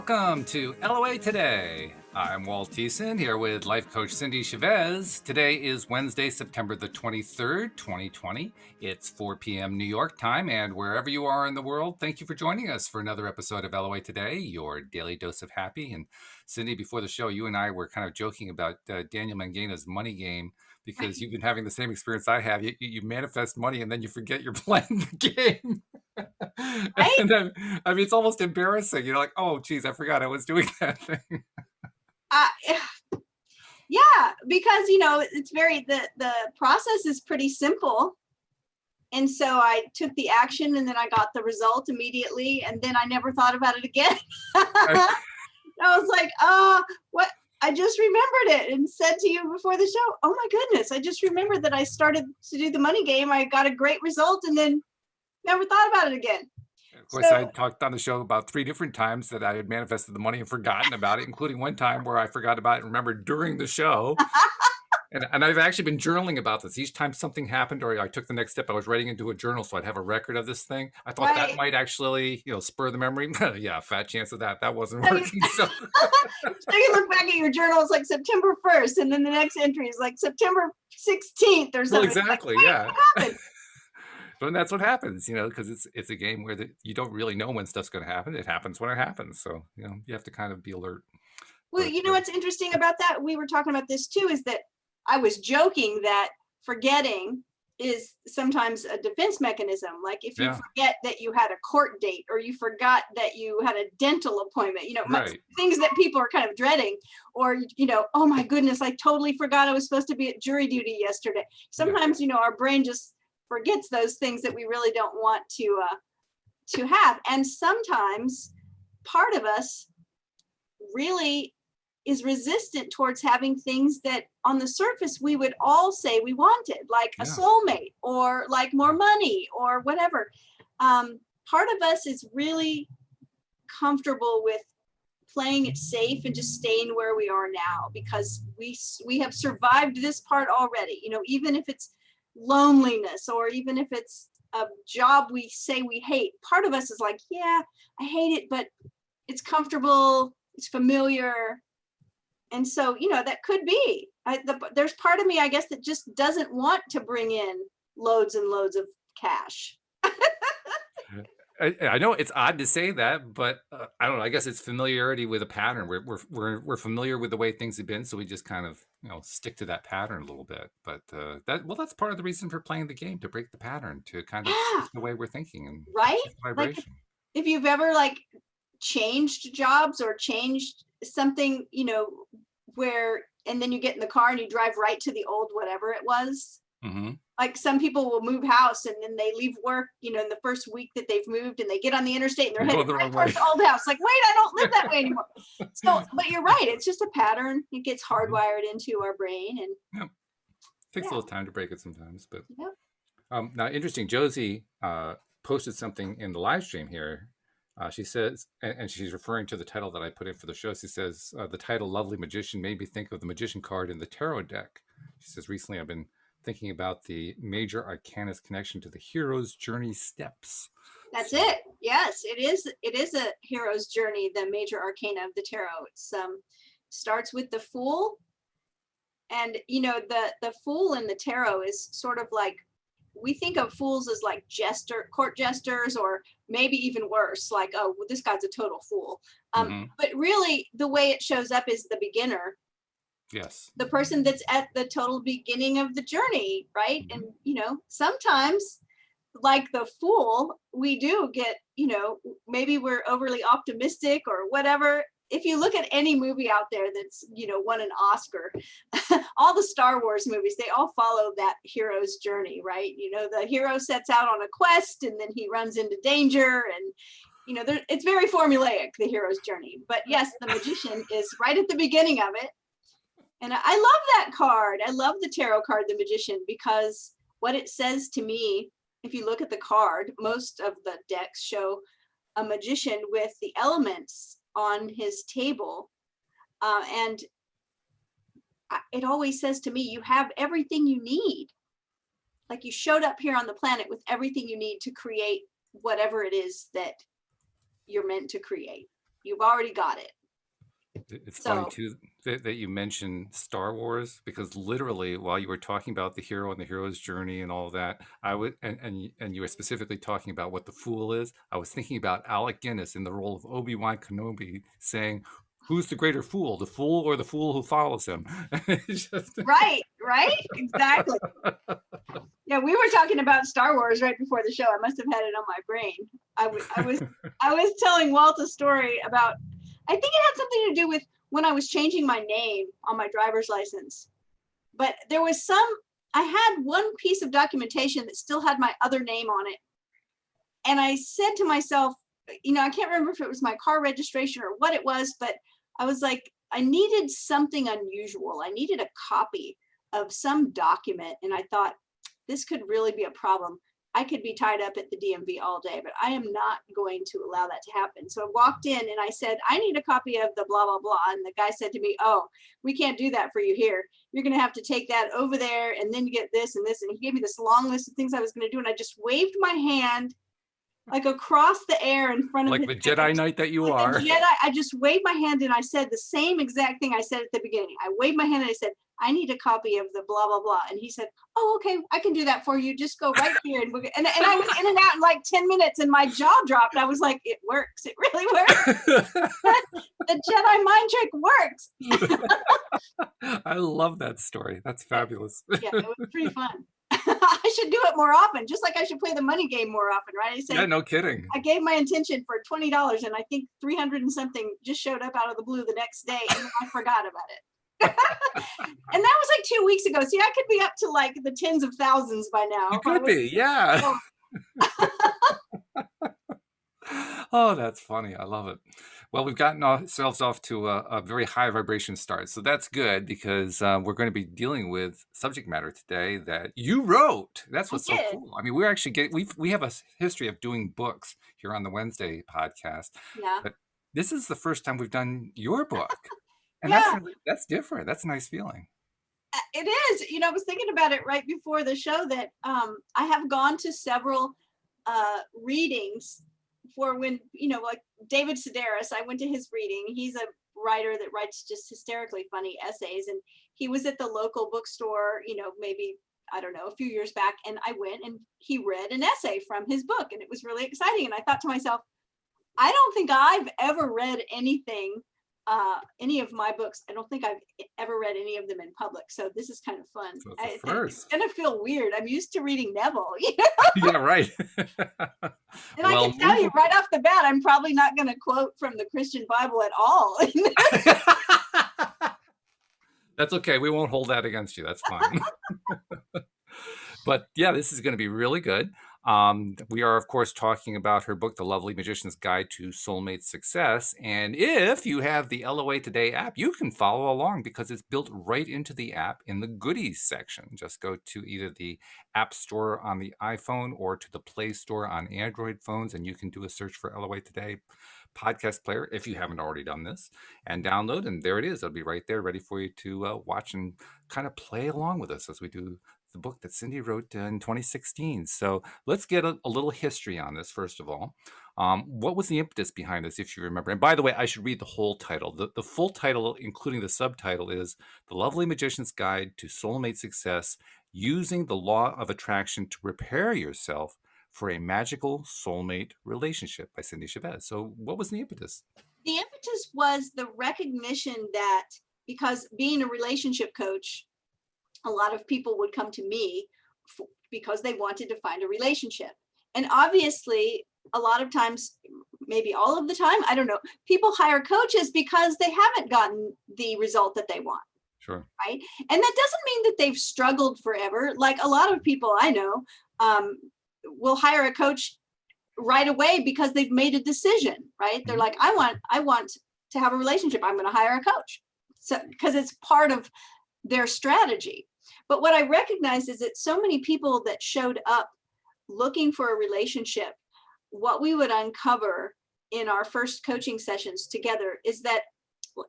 Welcome to LOA Today. I'm Walt Thiessen here with life coach Cindie Chavez. Today is Wednesday, September the 23rd, 2020. It's 4 p.m. New York time, and wherever you are in the world, thank you for joining us for another episode of LOA Today, your daily dose of happy. And Cindie, before the show, you and I were kind of joking about Daniel Mangana's money game, because you've been having the same experience I have. You manifest money and then you forget you're playing the game. Right? And then, I mean, it's almost embarrassing. You're like, oh, geez, I forgot I was doing that thing. Yeah, because it's the process is pretty simple. And so I took the action and then I got the result immediately. And then I never thought about it again. I was like, what? I just remembered it and said to you before the show, oh my goodness, I just remembered that I started to do the money game. I got a great result and then never thought about it again. Of course, I talked on the show about 3 different times that I had manifested the money and forgotten about it, including one time where I forgot about it and remembered during the show. And I've actually been journaling about this. Each time something happened or I took the next step, I was writing into a journal so I'd have a record of this thing. I thought that might actually, spur the memory. Yeah, fat chance of that. That wasn't working. So you look back at your journal, it's like September 1st, and then the next entry is like September 16th or something. Well, exactly, like, yeah. And that's what happens, because it's a game where you don't really know when stuff's going to happen. It happens when it happens. So, you have to kind of be alert. Well, what's interesting about that, we were talking about this too, is that I was joking that forgetting is sometimes a defense mechanism. Like if you forget that you had a court date or you forgot that you had a dental appointment, things that people are kind of dreading, or, oh my goodness, I totally forgot I was supposed to be at jury duty yesterday. Sometimes, our brain just forgets those things that we really don't want to have. And sometimes part of us really is resistant towards having things that on the surface we would all say we wanted, like a soulmate or like more money or whatever. Part of us is really comfortable with playing it safe and just staying where we are now, because we have survived this part already. Even if it's loneliness or even if it's a job we say we hate, part of us is like, yeah, I hate it, but it's comfortable, it's familiar. And so, that could be. There's part of me, I guess, that just doesn't want to bring in loads and loads of cash. I know it's odd to say that, but I don't know. I guess it's familiarity with a pattern. We're familiar with the way things have been, so we just kind of stick to that pattern a little bit. But that's part of the reason for playing the game, to break the pattern, to kind of shift the way we're thinking and shift vibration. Like if you've ever changed jobs or changed something, and then you get in the car and you drive right to the old whatever it was. Mm-hmm. Like some people will move house and then they leave work, in the first week that they've moved, and they get on the interstate and they're heading right towards the old house. Like, wait, I don't live that way anymore. So, but you're right. It's just a pattern. It gets hardwired into our brain, and takes a little time to break it sometimes. But now, interesting. Josie posted something in the live stream here. She says, and she's referring to the title that I put in for the show. She says, the title "Lovely Magician" made me think of the Magician card in the tarot deck. She says, recently I've been thinking about the major arcana's connection to the hero's journey steps. That's it. Yes, it is. It is a hero's journey, the major arcana of the tarot. It's starts with the Fool. And, the Fool in the tarot is sort of like, we think of fools as like court jesters, or maybe even worse, like, oh, well, this guy's a total fool. But really the way it shows up is the beginner. Yes. The person that's at the total beginning of the journey, right? Mm-hmm. And, sometimes like the Fool, we do get, maybe we're overly optimistic or whatever. If you look at any movie out there that's, won an Oscar, all the Star Wars movies, they all follow that hero's journey, right? The hero sets out on a quest and then he runs into danger, and, it's very formulaic, the hero's journey. But yes, the magician is right at the beginning of it. And I love that card. I love the tarot card, the Magician, because what it says to me, if you look at the card, most of the decks show a magician with the elements on his table. And it always says to me, you have everything you need. Like you showed up here on the planet with everything you need to create whatever it is that you're meant to create. You've already got it. It's funny too that you mentioned Star Wars, because literally while you were talking about the hero and the hero's journey and all of that, I would and you were specifically talking about what the fool is. I was thinking about Alec Guinness in the role of Obi-Wan Kenobi saying, "Who's the greater fool, the fool or the fool who follows him?" Right, exactly. Yeah, we were talking about Star Wars right before the show. I must have had it on my brain. I was telling Walt a story about, I think it had something to do with when I was changing my name on my driver's license. But there was I had one piece of documentation that still had my other name on it. And I said to myself, I can't remember if it was my car registration or what it was, but I was like, I needed something unusual. I needed a copy of some document. And I thought, this could really be a problem. I could be tied up at the DMV all day, but I am not going to allow that to happen. So I walked in and I said, I need a copy of the blah, blah, blah. And the guy said to me, oh, we can't do that for you here. You're going to have to take that over there and then you get this and this. And he gave me this long list of things I was going to do. And I just waved my hand like across the air in front of like the Jedi Knight that you are. Jedi, I just waved my hand and I said the same exact thing I said at the beginning. I waved my hand and I said, I need a copy of the blah, blah, blah. And he said, oh, okay, I can do that for you. Just go right here. And I was in and out in like 10 minutes and my jaw dropped. I was like, it works. It really works. The Jedi mind trick works. I love that story. That's fabulous. Yeah, it was pretty fun. I should do it more often, just like I should play the money game more often, right? I said, yeah, no kidding. I gave my intention for $20 and I think 300 and something just showed up out of the blue the next day and I forgot about it. And that was like 2 weeks ago. See, I could be up to like the tens of thousands by now. You could be, yeah. Oh, that's funny. I love it. Well, we've gotten ourselves off to a very high vibration start. So that's good, because we're going to be dealing with subject matter today that you wrote. That's what's so cool. I mean, we're actually we have a history of doing books here on the Wednesday podcast. Yeah. But this is the first time we've done your book. And yeah. that's different. That's a nice feeling. It is. I was thinking about it right before the show that I have gone to several readings for when, like David Sedaris, I went to his reading. He's a writer that writes just hysterically funny essays. And he was at the local bookstore, maybe, I don't know, a few years back. And I went and he read an essay from his book and it was really exciting. And I thought to myself, I don't think I've ever read anything, any of my books. I don't think I've ever read any of them in public. So this is kind of fun. So it's going to feel weird. I'm used to reading Neville. Yeah, right. And I can tell you right off the bat, I'm probably not going to quote from the Christian Bible at all. That's okay. We won't hold that against you. That's fine. But yeah, this is going to be really good. We are, of course, talking about her book, The Lovely Magician's Guide to Soulmate Success. And if you have the LOA Today app, you can follow along because it's built right into the app in the goodies section. Just go to either the App Store on the iPhone or to the Play Store on Android phones, and you can do a search for LOA Today podcast player if you haven't already done this, and download. And there it is. It'll be right there ready for you to watch and kind of play along with us as we do the book that Cindie wrote in 2016. So let's get a little history on this, first of all. What was the impetus behind this, if you remember? And by the way, I should read the whole title. The full title, including the subtitle, is The Lovely Magician's Guide to Soulmate Success, Using the Law of Attraction to Prepare Yourself for a Magical Soulmate Relationship by Cindie Chavez. So what was the impetus? The impetus was the recognition that, because being a relationship coach, a lot of people would come to me because they wanted to find a relationship. And obviously, a lot of times, maybe all of the time, I don't know, people hire coaches because they haven't gotten the result that they want. Sure. Right. And that doesn't mean that they've struggled forever. Like a lot of people I know will hire a coach right away because they've made a decision, right? They're like, I want to have a relationship. I'm going to hire a coach. So, because it's part of their strategy. But what I recognize is that so many people that showed up looking for a relationship, what we would uncover in our first coaching sessions together is that,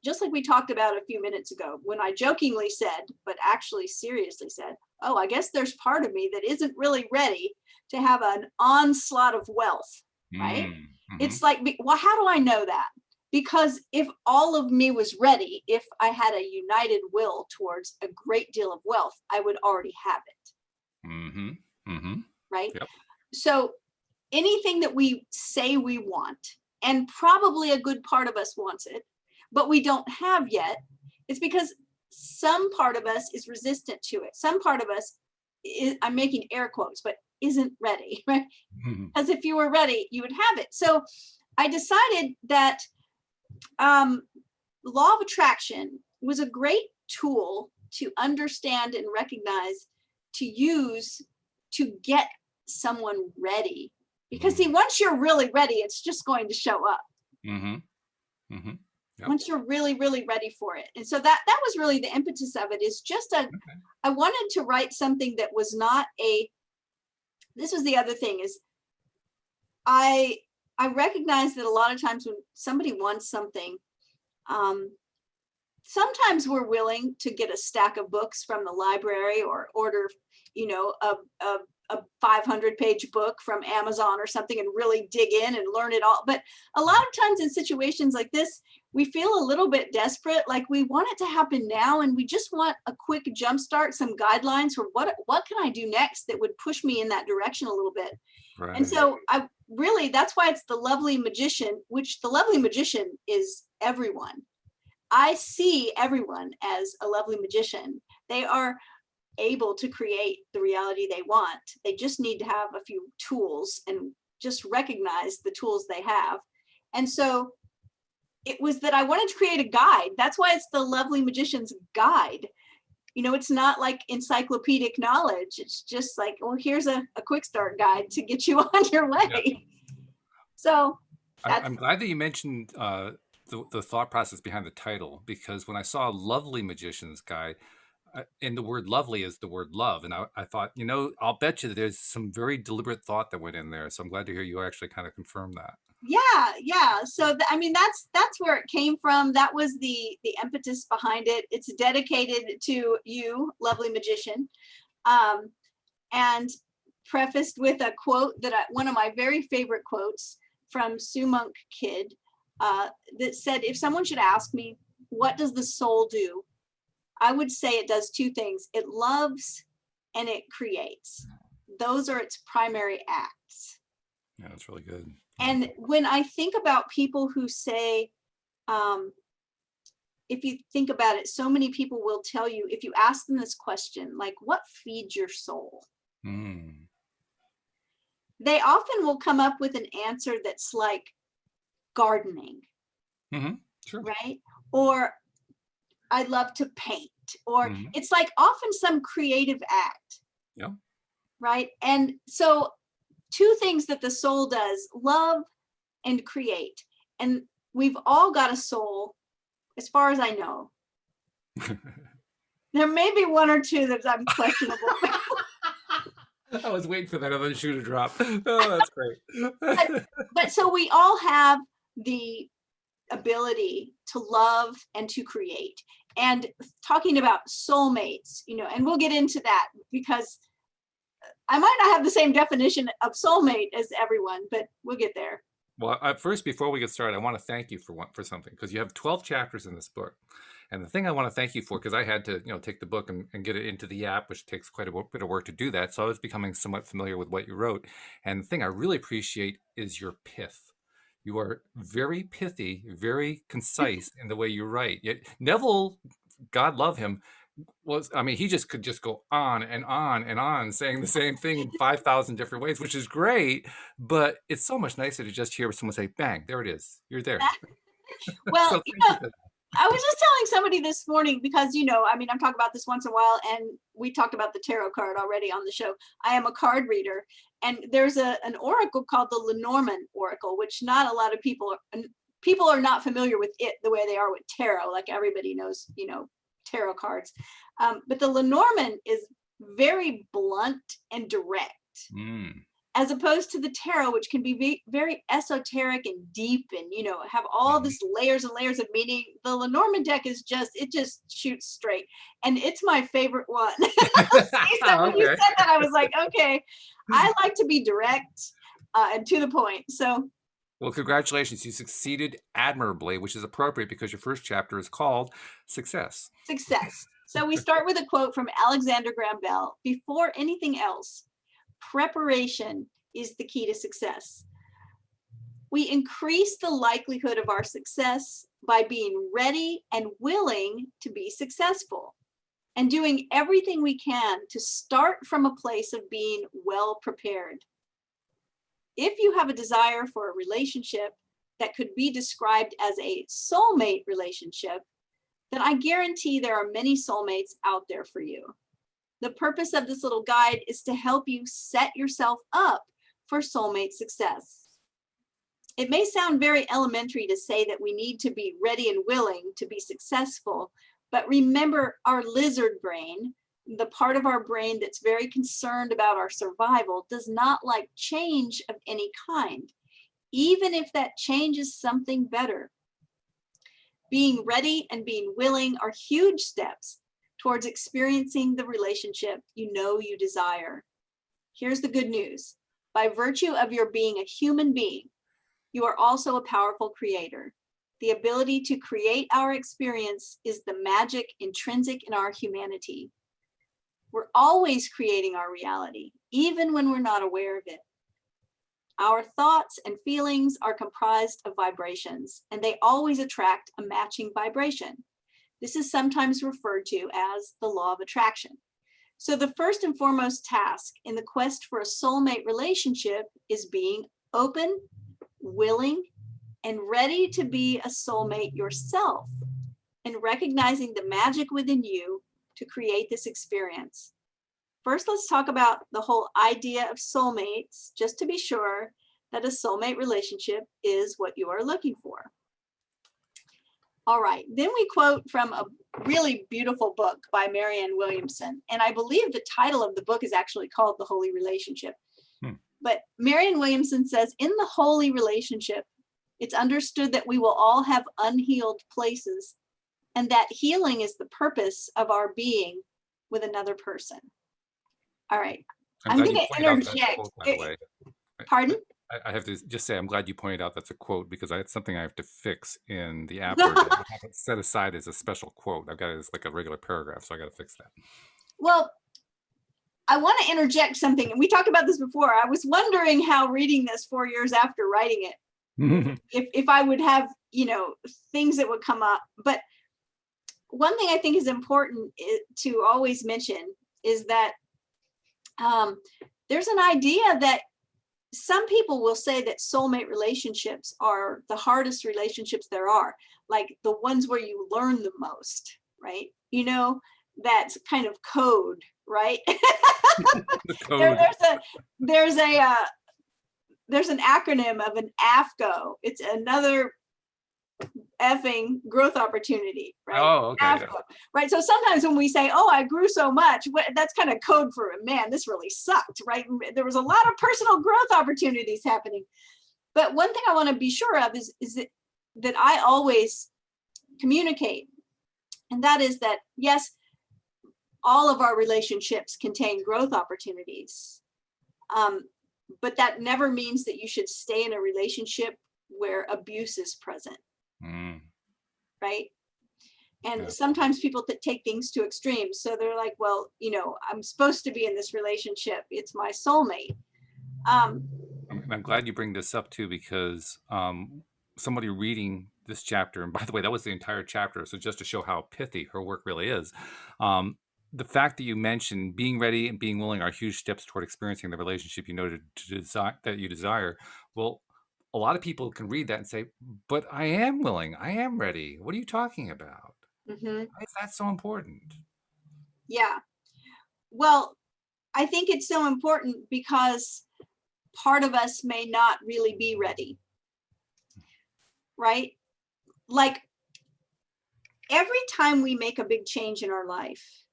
just like we talked about a few minutes ago, when I jokingly said, but actually seriously said, oh, I guess there's part of me that isn't really ready to have an onslaught of wealth, right? Mm-hmm. It's like, well, how do I know that? because if all of me was ready, if I had a united will towards a great deal of wealth, I would already have it. Mm-hmm. Mm-hmm. Right? Yep. So anything that we say we want, and probably a good part of us wants it, but we don't have yet, it's because some part of us is resistant to it. Some part of us is, I'm making air quotes, but isn't ready, right? Because if you were ready, you would have it. So I decided that law of attraction was a great tool to understand and recognize, to use to get someone ready. Because see, once you're really ready, it's just going to show up. Mm-hmm. Mm-hmm. Yep. Once you're really, really ready for it. And so that was really the impetus of it, is just I wanted to write something that was not this was the other thing, is I recognize that a lot of times when somebody wants something, sometimes we're willing to get a stack of books from the library or order, a 500-page book from Amazon or something and really dig in and learn it all. But a lot of times in situations like this, we feel a little bit desperate, like we want it to happen now, and we just want a quick jump start, some guidelines for what can I do next that would push me in that direction a little bit. Right. And so that's why it's the lovely magician, which the lovely magician is everyone. I see everyone as a lovely magician. They are able to create the reality they want. They just need to have a few tools and just recognize the tools they have. And so it was that I wanted to create a guide. That's why it's the lovely magician's guide. It's not like encyclopedic knowledge. It's just like, well, here's a quick start guide to get you on your way. Yeah. So I'm glad that you mentioned the thought process behind the title, because when I saw Lovely Magician's Guide, and the word lovely is the word love. And I thought, I'll bet you that there's some very deliberate thought that went in there. So I'm glad to hear you actually kind of confirm that. Yeah. So that's where it came from. That was the impetus behind it. It's dedicated to you, lovely magician, and prefaced with a quote one of my very favorite quotes from Sue Monk Kidd, that said, if someone should ask me, what does the soul do? I would say it does two things. It loves and it creates. Those are its primary acts. Yeah, that's really good. And when I think about people who say, if you think about it, so many people will tell you, if you ask them this question, like, what feeds your soul? They often will come up with an answer that's like gardening. Sure. Right? Or I love to paint, or it's like often some creative act. Yeah. Right? And so two things that the soul does, love and create. And we've all got a soul, as far as I know. There may be one or two that I'm questionable. I was waiting for that other shoe to drop. Oh, that's great. but so we all have the ability to love and to create. And talking about soulmates, and we'll get into that, because I might not have the same definition of soulmate as everyone, but we'll get there. Well, first, before we get started, I want to thank you for something, because you have 12 chapters in this book. And the thing I want to thank you for, because I had to, take the book and get it into the app, which takes quite a bit of work to do that. So I was becoming somewhat familiar with what you wrote. And the thing I really appreciate is your pith. You are very pithy, very concise in the way you write. Yet Neville, God love him, he could just go on and on and on saying the same thing in 5,000 different ways, which is great. But it's so much nicer to just hear someone say, bang, there it is. You're there. Well, so I was just telling somebody this morning, because, I'm talking about this once in a while, and we talked about the tarot card already on the show. I am a card reader, and there's an oracle called the Lenormand Oracle, which not a lot of people are not familiar with it the way they are with tarot. Like everybody knows, tarot cards. But the Lenormand is very blunt and direct, as opposed to the tarot, which can be very esoteric and deep and, have all this layers and layers of meaning. The Lenormand deck is just shoots straight. And it's my favorite one. So when you said that, I was like, okay, I like to be direct and to the point. So Well, congratulations. You succeeded admirably, which is appropriate because your first chapter is called Success. Success. So we start with a quote from Alexander Graham Bell. Before anything else, preparation is the key to success. We increase the likelihood of our success by being ready and willing to be successful and doing everything we can to start from a place of being well prepared. If you have a desire for a relationship that could be described as a soulmate relationship, then I guarantee there are many soulmates out there for you. The purpose of this little guide is to help you set yourself up for soulmate success. It may sound very elementary to say that we need to be ready and willing to be successful, but remember, our lizard brain, the part of our brain that's very concerned about our survival, does not like change of any kind, even if that change is something better. Being ready and being willing are huge steps towards experiencing the relationship you know you desire. Here's the good news. By virtue of your being a human being, you are also a powerful creator. The ability to create our experience is the magic intrinsic in our humanity. We're always creating our reality, even when we're not aware of it. Our thoughts and feelings are comprised of vibrations, and they always attract a matching vibration. This is sometimes referred to as the law of attraction. So the first and foremost task in the quest for a soulmate relationship is being open, willing, and ready to be a soulmate yourself, and recognizing the magic within you to create this experience. First, let's talk about the whole idea of soulmates, just to be sure that a soulmate relationship is what you are looking for. All right, then we quote from a really beautiful book by Marianne Williamson, and I believe the title of the book is actually called The Holy Relationship. But Marianne Williamson says, in the holy relationship, it's understood that we will all have unhealed places, and that healing is the purpose of our being with another person. All right, I'm going to interject. Pardon? I have to just say, I'm glad you pointed out that's a quote, because it's something I have to fix in the app word. I have it set aside as a special quote. I've got it as like a regular paragraph, so I got to fix that. Well, I want to interject something, and we talked about this before. I was wondering how reading this 4 years after writing it, if I would have, things that would come up. But one thing I think is important to always mention is that there's an idea that some people will say that soulmate relationships are the hardest relationships there are, like the ones where you learn the most, right? That's kind of code, right? Code. There's an acronym of an AFGO. It's another effing growth opportunity, right? Oh, okay. AFGO, right? So sometimes when we say, oh, I grew so much, that's kind of code for, man, this really sucked, right? There was a lot of personal growth opportunities happening. But one thing I want to be sure of is that I always communicate, and that is that, yes, all of our relationships contain growth opportunities. But that never means that you should stay in a relationship where abuse is present. Right? And sometimes people take things to extremes. So they're like, well, I'm supposed to be in this relationship. It's my soulmate. I'm glad you bring this up too, because somebody reading this chapter, and by the way, that was the entire chapter. So just to show how pithy her work really is, the fact that you mentioned being ready and being willing are huge steps toward experiencing the relationship that you desire. Well, a lot of people can read that and say, but I am willing, I am ready. What are you talking about? Why is that so important? Yeah. Well, I think it's so important because part of us may not really be ready, right? Like every time we make a big change in our life,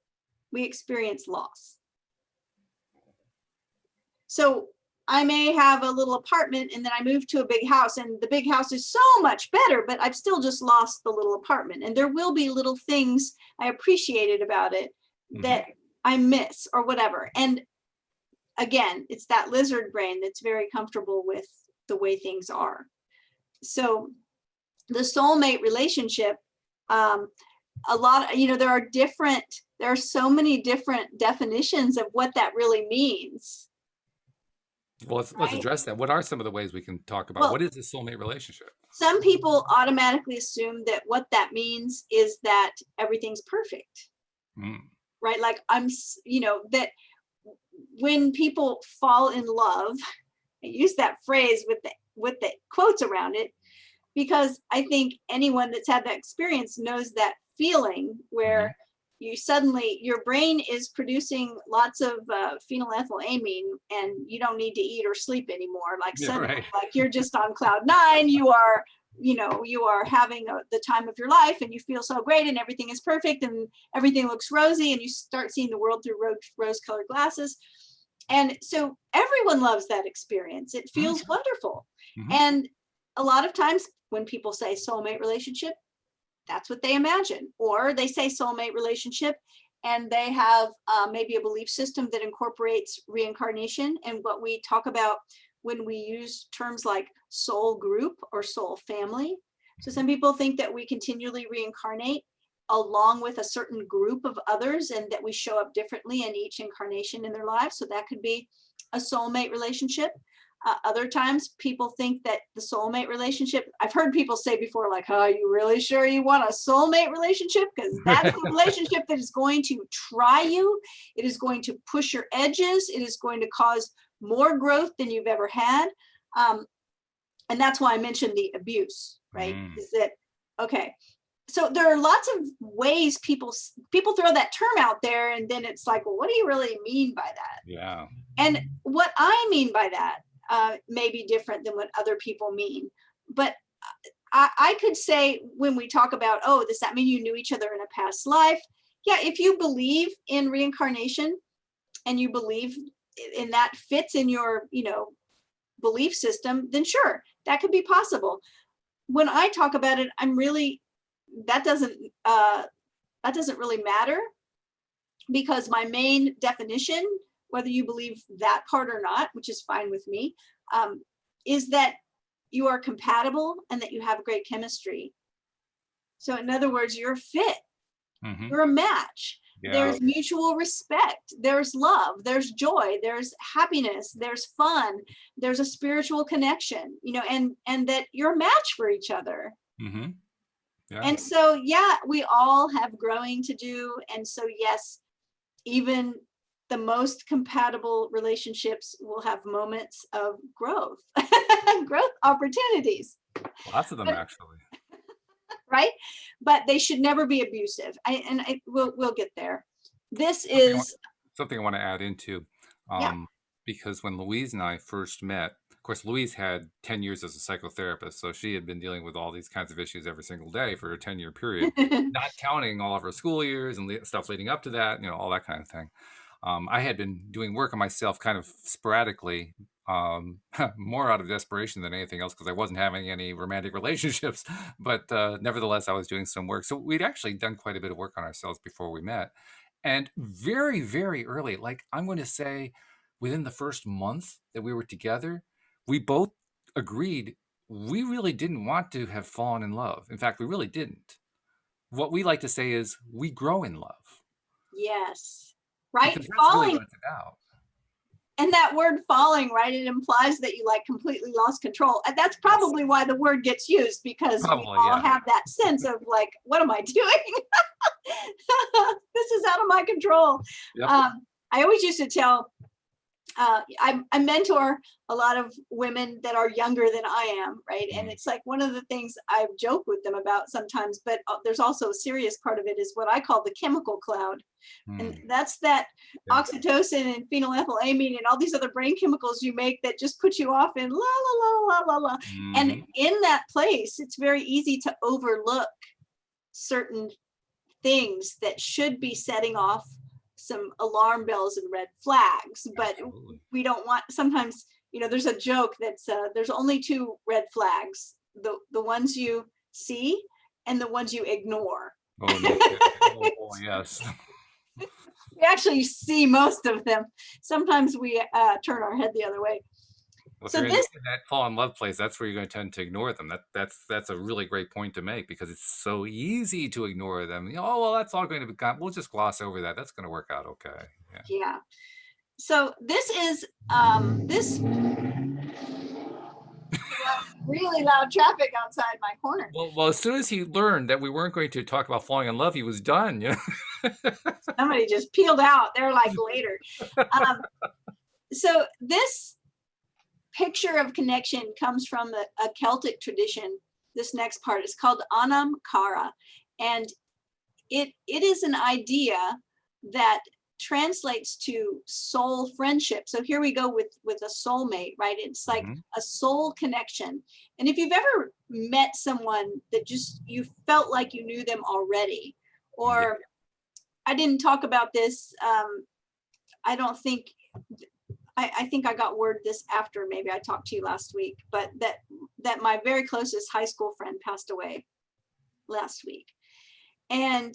we experience loss. So I may have a little apartment and then I move to a big house, and the big house is so much better, but I've still just lost the little apartment. And there will be little things I appreciated about it that I miss or whatever. And again, it's that lizard brain that's very comfortable with the way things are. So the soulmate relationship, a lot, there are so many different definitions of what that really means. Well, let's address that. What are some of the ways we can talk about what is a soulmate relationship? Some people automatically assume that what that means is that everything's perfect. Right? Like that when people fall in love, I use that phrase with the quotes around it, because I think anyone that's had that experience knows that feeling where you suddenly, your brain is producing lots of phenylethylamine and you don't need to eat or sleep anymore. Like suddenly, like you're just on cloud nine, you are having the time of your life and you feel so great and everything is perfect and everything looks rosy and you start seeing the world through rose-colored glasses. And so everyone loves that experience. It feels wonderful. And a lot of times when people say soulmate relationship, that's what they imagine. Or they say soulmate relationship and they have maybe a belief system that incorporates reincarnation and what we talk about when we use terms like soul group or soul family. So some people think that we continually reincarnate along with a certain group of others and that we show up differently in each incarnation in their lives. So that could be a soulmate relationship. Other times people think that the soulmate relationship, I've heard people say before, like, oh, are you really sure you want a soulmate relationship? Because that's a relationship that is going to try you. It is going to push your edges. It is going to cause more growth than you've ever had. And that's why I mentioned the abuse, right? Is that, okay. So there are lots of ways people throw that term out there and then it's like, well, what do you really mean by that? Yeah. And what I mean by that may be different than what other people mean. But I could say when we talk about, oh, does that mean you knew each other in a past life? Yeah, if you believe in reincarnation and you believe in that fits in your, belief system, then sure, that could be possible. When I talk about it, that doesn't really matter, because my main definition, whether you believe that part or not, which is fine with me, is that you are compatible and that you have great chemistry. So in other words, you're a fit, you're a match. Yeah. There's mutual respect, there's love, there's joy, there's happiness, there's fun, there's a spiritual connection, and that you're a match for each other. Yeah. And so, yeah, we all have growing to do. And so, yes, even the most compatible relationships will have moments of growth, growth opportunities. Lots of them, actually. Right? But they should never be abusive. We'll get there. This is something I want to add into, because when Louise and I first met, of course, Louise had 10 years as a psychotherapist, so she had been dealing with all these kinds of issues every single day for a 10-year period, not counting all of her school years and stuff leading up to that, all that kind of thing. I had been doing work on myself kind of sporadically, more out of desperation than anything else, because I wasn't having any romantic relationships. But nevertheless, I was doing some work. So we'd actually done quite a bit of work on ourselves before we met. And very, very early, like I'm going to say within the first month that we were together, we both agreed we really didn't want to have fallen in love. In fact, we really didn't. What we like to say is we grow in love. Yes. Right? Because that's really what it's about. And that word falling, right? It implies that you like completely lost control. And that's probably why the word gets used, because we all have that sense of like, what am I doing? This is out of my control. Yep. I always used to tell, I mentor a lot of women that are younger than I am, right? And it's like one of the things I joke with them about sometimes, but there's also a serious part of it is what I call the chemical cloud. And that's that oxytocin and phenylethylamine and all these other brain chemicals you make that just put you off in la, la, la, la, la, la. And in that place, it's very easy to overlook certain things that should be setting off some alarm bells and red flags, but we don't want, sometimes, there's a joke that's there's only two red flags, the ones you see and the ones you ignore. Oh, yes. We actually see most of them. Sometimes we turn our head the other way. Well, if So you're this, in that fall in love place, that's where you're going to tend to ignore them. That's a really great point to make, because it's so easy to ignore them. Oh, well, that's all going to be. We'll just gloss over that. That's going to work out okay. Yeah. yeah. So this is this really loud traffic outside my corner. Well, as soon as he learned that we weren't going to talk about falling in love, he was done. You know. Somebody just peeled out. They're like later. So this picture of connection comes from a Celtic tradition. This next part is called Anam Cara, and it is an idea that translates to soul friendship. So here we go with a soulmate, right? It's like a soul connection. And if you've ever met someone that just you felt like you knew them already, or I didn't talk about this. I don't think. I think I got word this after maybe I talked to you last week, but that my very closest high school friend passed away last week. And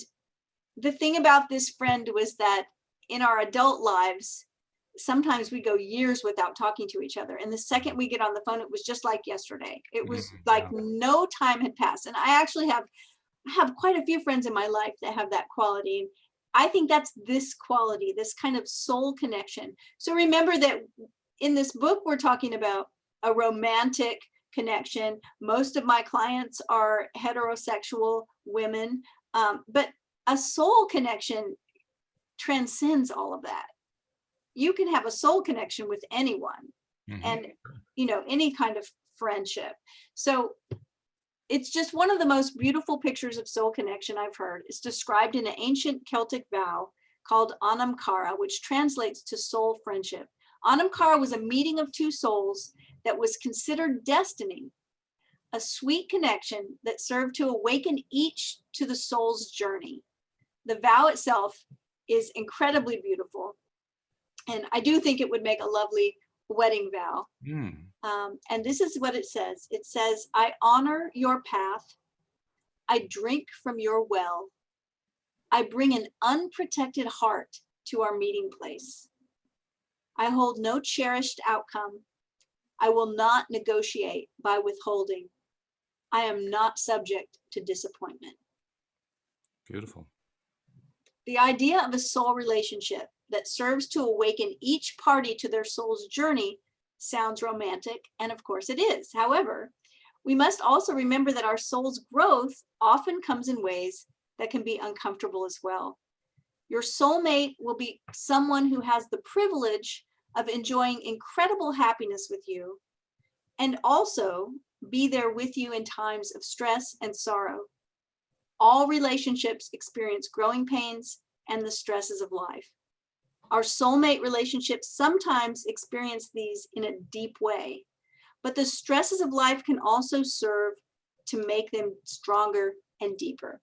the thing about this friend was that in our adult lives, sometimes we go years without talking to each other. And the second we get on the phone, it was just like yesterday. It was like no time had passed. And I actually have quite a few friends in my life that have that quality. I think that's this quality, this kind of soul connection. So remember that in this book, we're talking about a romantic connection. Most of my clients are heterosexual women, but a soul connection transcends all of that. You can have a soul connection with anyone and, you know, any kind of friendship. So it's just one of the most beautiful pictures of soul connection I've heard. It's described in an ancient Celtic vow called Anam Cara, which translates to soul friendship. Anam Cara was a meeting of two souls that was considered destiny, a sweet connection that served to awaken each to the soul's journey. The vow itself is incredibly beautiful. And I do think it would make a lovely wedding vow. And this is what it says. It says, I honor your path. I drink from your well. I bring an unprotected heart to our meeting place. I hold no cherished outcome. I will not negotiate by withholding. I am not subject to disappointment. Beautiful. The idea of a soul relationship that serves to awaken each party to their soul's journey sounds romantic, and of course it is. However, we must also remember that our soul's growth often comes in ways that can be uncomfortable as well. Your soulmate will be someone who has the privilege of enjoying incredible happiness with you, and also be there with you in times of stress and sorrow. All relationships experience growing pains and the stresses of life. Our soulmate relationships sometimes experience these in a deep way, but the stresses of life can also serve to make them stronger and deeper.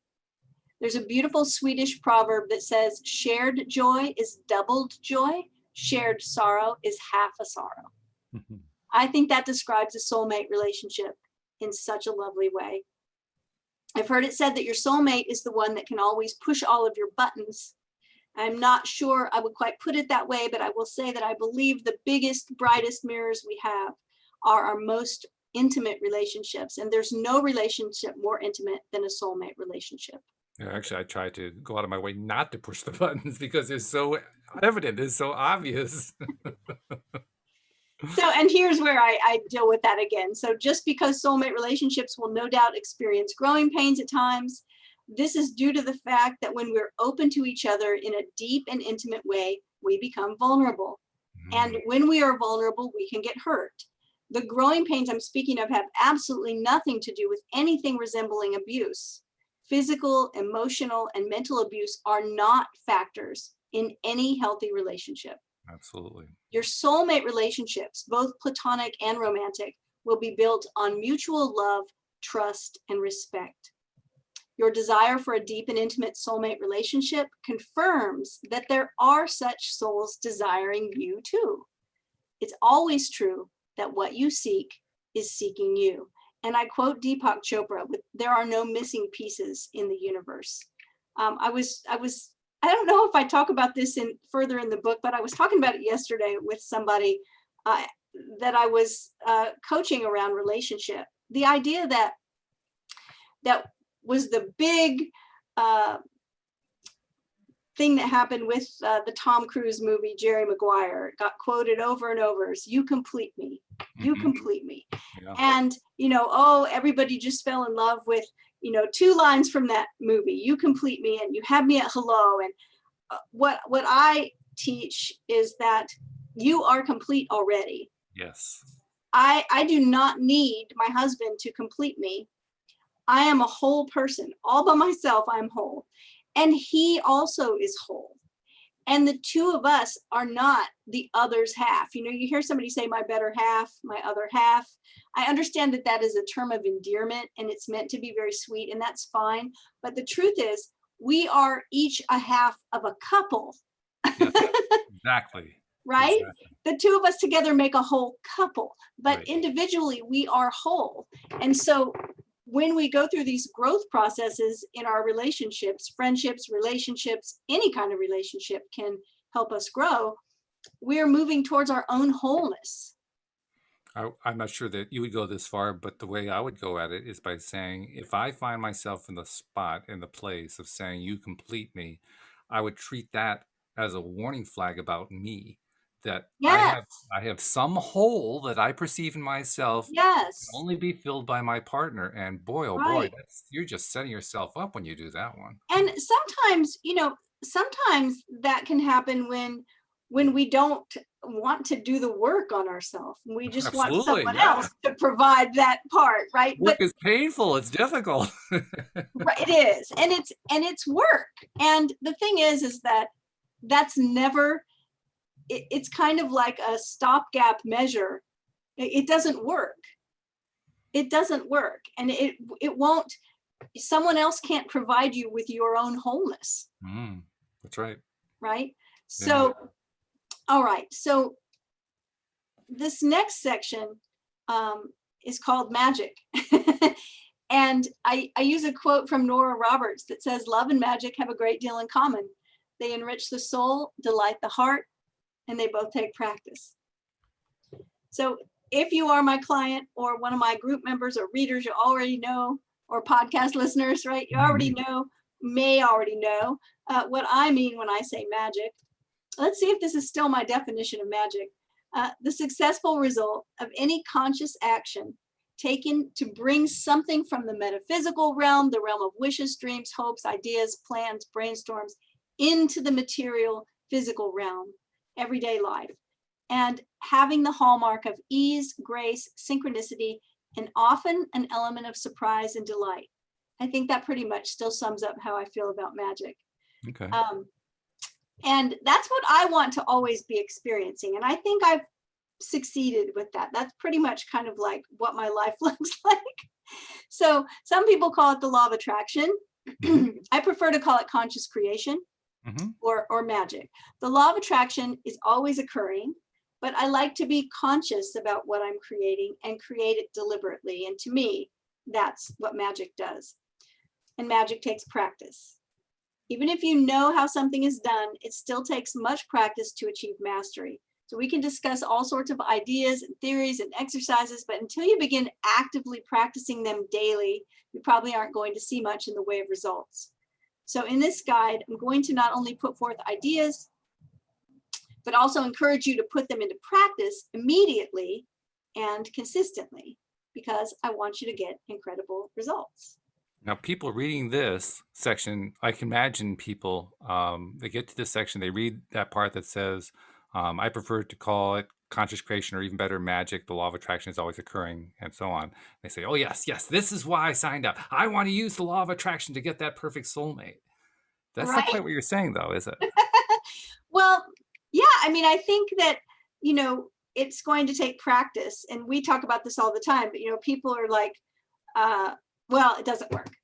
There's a beautiful Swedish proverb that says, shared joy is doubled joy, shared sorrow is half a sorrow. I think that describes a soulmate relationship in such a lovely way. I've heard it said that your soulmate is the one that can always push all of your buttons. I'm not sure I would quite put it that way, but I will say that I believe the biggest, brightest mirrors we have are our most intimate relationships. And there's no relationship more intimate than a soulmate relationship. Yeah, actually, I try to go out of my way not to push the buttons because it's so evident, it's so obvious. So, and here's where I deal with that again. So just because soulmate relationships will no doubt experience growing pains at times, this is due to the fact that when we're open to each other in a deep and intimate way, we become vulnerable. And when we are vulnerable, we can get hurt. The growing pains I'm speaking of have absolutely nothing to do with anything resembling abuse. Physical, emotional, and mental abuse are not factors in any healthy relationship. Absolutely. Your soulmate relationships, both platonic and romantic, will be built on mutual love, trust, and respect. Your desire for a deep and intimate soulmate relationship confirms that there are such souls desiring you too. It's always true that what you seek is seeking you. And I quote Deepak Chopra, there are no missing pieces in the universe. I don't know if I talk about this further in the book, but I was talking about it yesterday with somebody. that I was coaching around relationship. The idea that was the big thing that happened with the Tom Cruise movie, Jerry Maguire. It got quoted over and over as, "You complete me, you complete me." Yeah. And, oh, everybody just fell in love with, 2 lines from that movie, "You complete me," and "You have me at hello." And what I teach is that you are complete already. Yes. I do not need my husband to complete me. I am a whole person. All by myself, I'm whole. And he also is whole. And the two of us are not the other's half. You hear somebody say, "My better half, my other half." I understand that that is a term of endearment and it's meant to be very sweet, and that's fine. But the truth is, we are each a half of a couple. Yes, exactly. Right? Exactly. The two of us together make a whole couple, but Right. Individually we are whole. And so when we go through these growth processes in our relationships, friendships, relationships, any kind of relationship can help us grow. We're moving towards our own wholeness. I'm not sure that you would go this far, but the way I would go at it is by saying, if I find myself in the spot, in the place of saying, "You complete me," I would treat that as a warning flag about me, that Yes. I have some hole that I perceive in myself can Yes. only be filled by my partner. And boy, oh boy, Right. you're just setting yourself up when you do that one. And sometimes that can happen when we don't want to do the work on ourselves. We just want Absolutely, someone yeah. else to provide that part, right? Work But is painful. It's difficult. right, it is, and it's work. And the thing is that that's never. It's kind of like a stopgap measure. It doesn't work. It doesn't work, and it won't. Someone else can't provide you with your own wholeness. That's right. Right. Yeah. So, all right. So this next section is called magic. And I use a quote from Nora Roberts that says, "Love and magic have a great deal in common. They enrich the soul, delight the heart, and they both take practice." So if you are my client or one of my group members or readers, you already know, or podcast listeners, right? You already know, may already know what I mean when I say magic. Let's see if this is still my definition of magic. The successful result of any conscious action taken to bring something from the metaphysical realm, the realm of wishes, dreams, hopes, ideas, plans, brainstorms, into the material physical realm, everyday life, and having the hallmark of ease, grace, synchronicity, and often an element of surprise and delight. I think that pretty much still sums up how I feel about magic. Okay. And that's what I want to always be experiencing. And I think I've succeeded with that. That's pretty much kind of like what my life looks like. So some people call it the law of attraction. I prefer to call it conscious creation or magic. The law of attraction is always occurring, but I like to be conscious about what I'm creating and create it deliberately. And to me, that's what magic does. And magic takes practice. Even if you know how something is done, it still takes much practice to achieve mastery. So we can discuss all sorts of ideas and theories and exercises, but until you begin actively practicing them daily, you probably aren't going to see much in the way of results. So in this guide, I'm going to not only put forth ideas, but also encourage you to put them into practice immediately and consistently, because I want you to get incredible results. Now, people reading this section, I can imagine people, they get to this section, they read that part that says, I prefer to call it conscious creation, or even better, magic. The law of attraction is always occurring, and so on. They say, "Oh, yes, this is why I signed up. I want to use the law of attraction to get that perfect soulmate." That's not quite what you're saying, though, is it? Well, yeah, I mean, I think that, it's going to take practice. And we talk about this all the time, but, people are like, well, it doesn't work.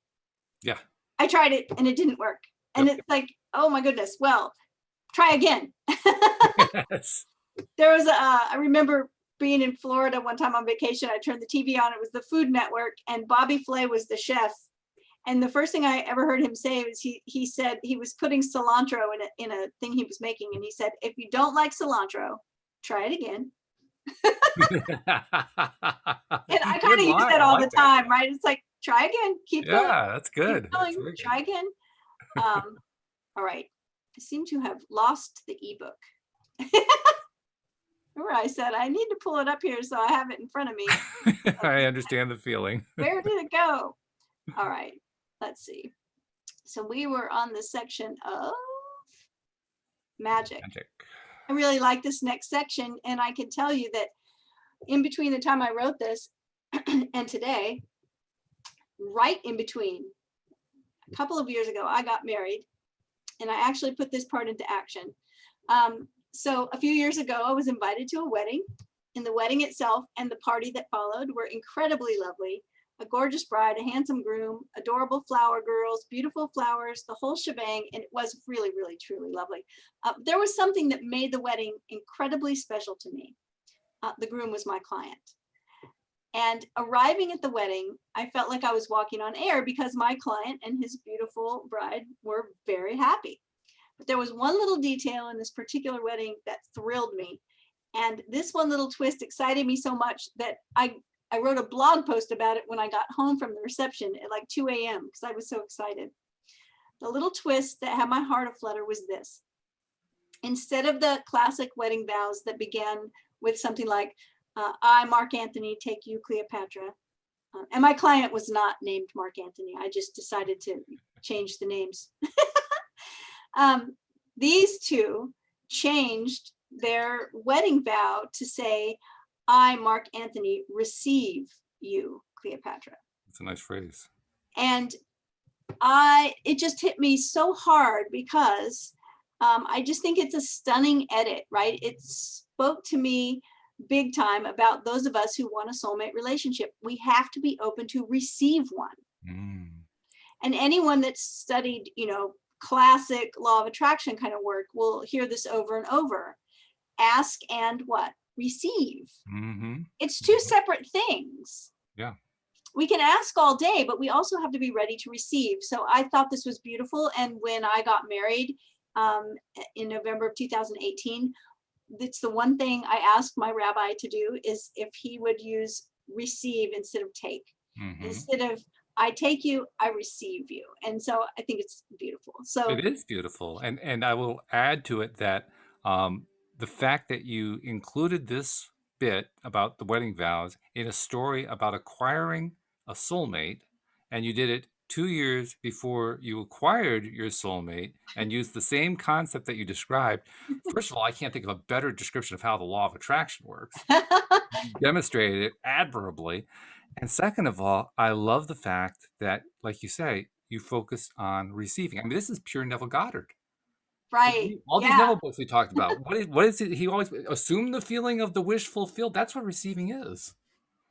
Yeah. I tried it and it didn't work. And it's like, oh my goodness, well, try again. Yes. There was I remember being in Florida one time on vacation. I turned the TV on. It was the Food Network, and Bobby Flay was the chef. And the first thing I ever heard him say was he said he was putting cilantro in a thing he was making, and he said, "If you don't like cilantro, try it again." And I kind Good of use line. that I all like the that. time, right? It's like, try again, keep going, Yeah, that's keep good. That's going, very good. try again. All right. I seem to have lost the ebook. Remember I said I need to pull it up here so I have it in front of me. I understand the feeling. Where did it go? All right, let's see. So we were on the section of magic. I really like this next section, and I can tell you that in between the time I wrote this and today, right in between, a couple of years ago, I got married, and I actually put this part into action. So a few years ago, I was invited to a wedding, and the wedding itself and the party that followed were incredibly lovely. A gorgeous bride, a handsome groom, adorable flower girls, beautiful flowers, the whole shebang, and it was really, really, truly lovely. There was something that made the wedding incredibly special to me. The groom was my client. And arriving at the wedding, I felt like I was walking on air because my client and his beautiful bride were very happy. But there was one little detail in this particular wedding that thrilled me. And this one little twist excited me so much that I wrote a blog post about it when I got home from the reception at like 2 a.m. because I was so excited. The little twist that had my heart aflutter was this. Instead of the classic wedding vows that began with something like, I, Mark Anthony, take you, Cleopatra. And my client was not named Mark Anthony. I just decided to change the names. These two changed their wedding vow to say, I, Mark Anthony, receive you, Cleopatra. That's a nice phrase. And it just hit me so hard because I just think it's a stunning edit, right? It spoke to me big time about those of us who want a soulmate relationship. We have to be open to receive one. And anyone that's studied, classic law of attraction kind of work will hear this over and over. Ask and what? Receive. It's two separate things. Yeah. We can ask all day, but we also have to be ready to receive. So I thought this was beautiful. And when I got married in November of 2018, it's the one thing I asked my rabbi to do is if he would use receive instead of take. Instead of I take you, I receive you. And so I think it's beautiful. So it is beautiful. And I will add to it that the fact that you included this bit about the wedding vows in a story about acquiring a soulmate, and you did it 2 years before you acquired your soulmate and used the same concept that you described. First of all, I can't think of a better description of how the law of attraction works. You demonstrated it admirably. And second of all, I love the fact that, like you say, you focus on receiving. I mean, this is pure Neville Goddard. right. All these Neville books we talked about. What is it? He always assumed the feeling of the wish fulfilled. That's what receiving is.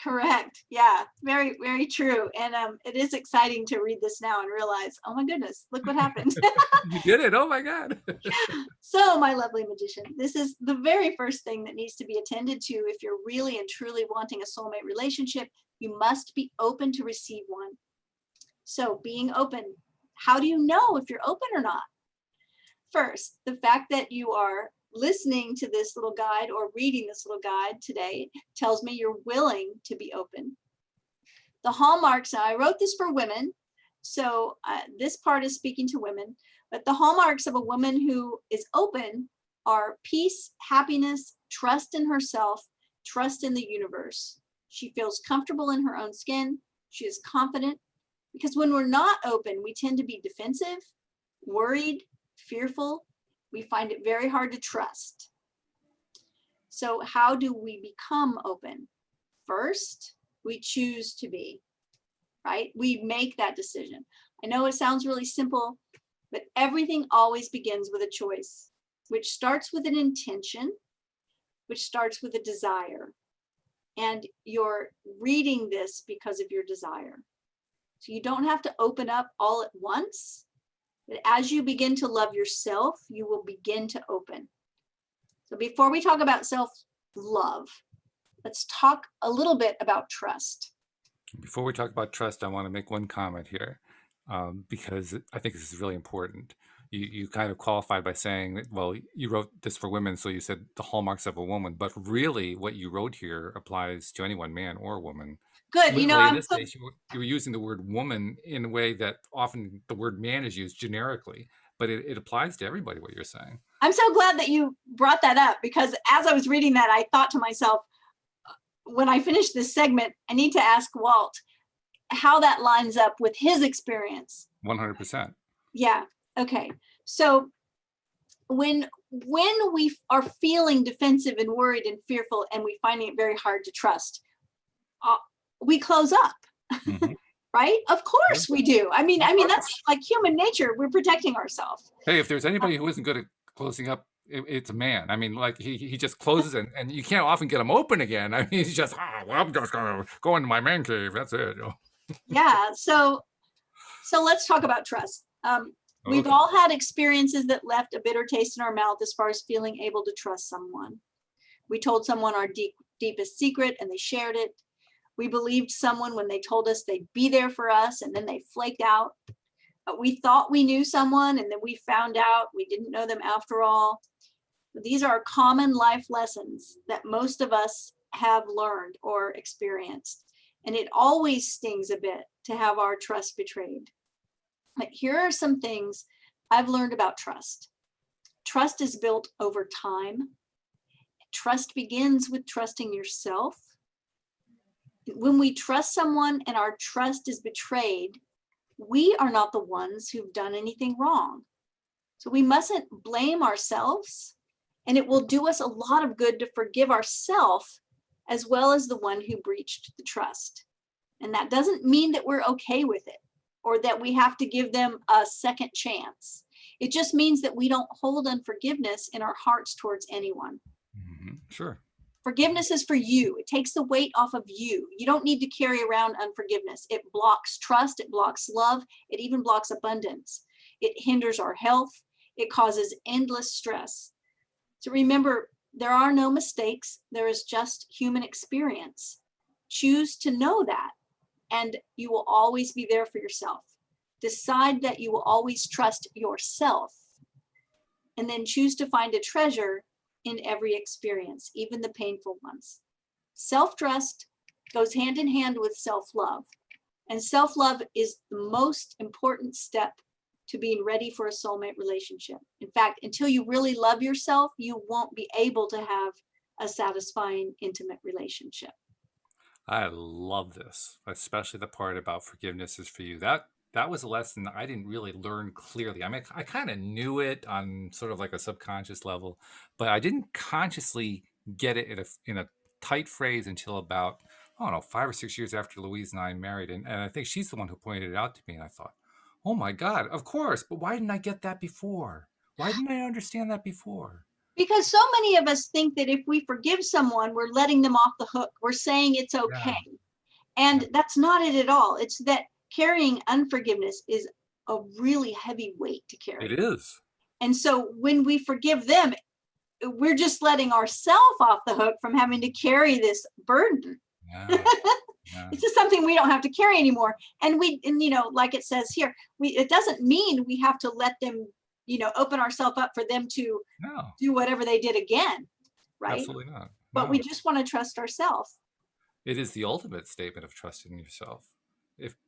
Correct. Yeah, very, very true. And it is exciting to read this now and realize, oh my goodness, look what happened. You did it. Oh my God. So, my lovely magician, this is the very first thing that needs to be attended to if you're really and truly wanting a soulmate relationship. You must be open to receive one. So, being open, how do you know if you're open or not? First, the fact that you are listening to this little guide or reading this little guide today tells me you're willing to be open. The hallmarks, now I wrote this for women, so this part is speaking to women, but the hallmarks of a woman who is open are peace, happiness, trust in herself, trust in the universe. She feels comfortable in her own skin. She is confident, because when we're not open, we tend to be defensive, worried, fearful. We find it very hard to trust. So how do we become open? First, we choose to be, right? We make that decision. I know it sounds really simple, but everything always begins with a choice, which starts with an intention, which starts with a desire. And you're reading this because of your desire. So you don't have to open up all at once. But as you begin to love yourself, you will begin to open. So before we talk about self-love, let's talk a little bit about trust. Before we talk about trust, I want to make one comment here because I think this is really important. you kind of qualified by saying that, well, you wrote this for women, so you said the hallmarks of a woman, but really what you wrote here applies to anyone, man or woman. Good. Literally, in I'm this so case, you were using the word woman in a way that often the word man is used generically, but it applies to everybody, what you're saying. I'm so glad that you brought that up, because as I was reading that, I thought to myself, when I finish this segment, I need to ask Walt how that lines up with his experience. 100%. Yeah. Okay. So when we are feeling defensive and worried and fearful, and we finding it very hard to trust, we close up. Mm-hmm. Right? Of course we do. I mean, that's like human nature. We're protecting ourselves. Hey, if there's anybody who isn't good at closing up, it's a man. I mean, like he just closes and you can't often get him open again. I mean, he's just, well, I'm just gonna go into my man cave. That's it. Yeah. So let's talk about trust. We've all had experiences that left a bitter taste in our mouth as far as feeling able to trust someone. We told someone our deepest secret and they shared it. We believed someone when they told us they'd be there for us, and then they flaked out. We thought we knew someone, and then we found out we didn't know them after all. These are common life lessons that most of us have learned or experienced. And it always stings a bit to have our trust betrayed. But here are some things I've learned about trust. Trust is built over time. Trust begins with trusting yourself. When we trust someone and our trust is betrayed, we are not the ones who've done anything wrong. So we mustn't blame ourselves, and it will do us a lot of good to forgive ourselves as well as the one who breached the trust. And that doesn't mean that we're okay with it or that we have to give them a second chance. It just means that we don't hold unforgiveness in our hearts towards anyone. Mm-hmm. Sure. Forgiveness is for you. It takes the weight off of you. You don't need to carry around unforgiveness. It blocks trust. It blocks love. It even blocks abundance. It hinders our health. It causes endless stress. So remember, there are no mistakes. There is just human experience. Choose to know that, and you will always be there for yourself. Decide that you will always trust yourself, and then choose to find a treasure in every experience, even the painful ones. Self-trust goes hand in hand with self-love, and self-love is the most important step to being ready for a soulmate relationship. In fact, until you really love yourself, you won't be able to have a satisfying, intimate relationship. I love this, especially the part about forgiveness is for you. That was a lesson I didn't really learn clearly. I mean, I kind of knew it on sort of like a subconscious level, but I didn't consciously get it in a tight phrase until about, I don't know, 5 or 6 years after Louise and I married. And I think she's the one who pointed it out to me. And I thought, oh my God, of course. But why didn't I get that before? Why didn't I understand that before? Because so many of us think that if we forgive someone, we're letting them off the hook. We're saying it's okay. Yeah. And Yeah. that's not it at all. It's that carrying unforgiveness is a really heavy weight to carry. It is. And so when we forgive them, we're just letting ourselves off the hook from having to carry this burden. Yeah. Yeah. It's just something we don't have to carry anymore. And like it says here, it doesn't mean we have to let them, open ourselves up for them to do whatever they did again. Right? Absolutely not. But we just want to trust ourselves. It is the ultimate statement of trusting yourself.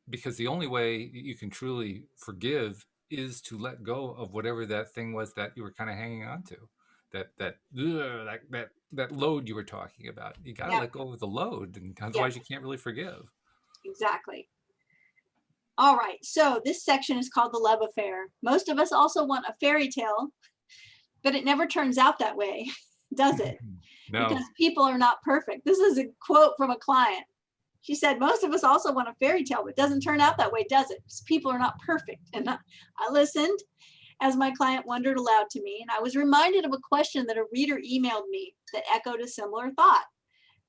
Because the only way you can truly forgive is to let go of whatever that thing was that you were kind of hanging on to. That load you were talking about. You got to let go of the load, and otherwise you can't really forgive. Exactly. All right. So this section is called the love affair. Most of us also want a fairy tale, but it never turns out that way, does it? No. Because people are not perfect. This is a quote from a client. She said, most of us also want a fairy tale, but it doesn't turn out that way, does it? Because people are not perfect. And I listened as my client wondered aloud to me, and I was reminded of a question that a reader emailed me that echoed a similar thought.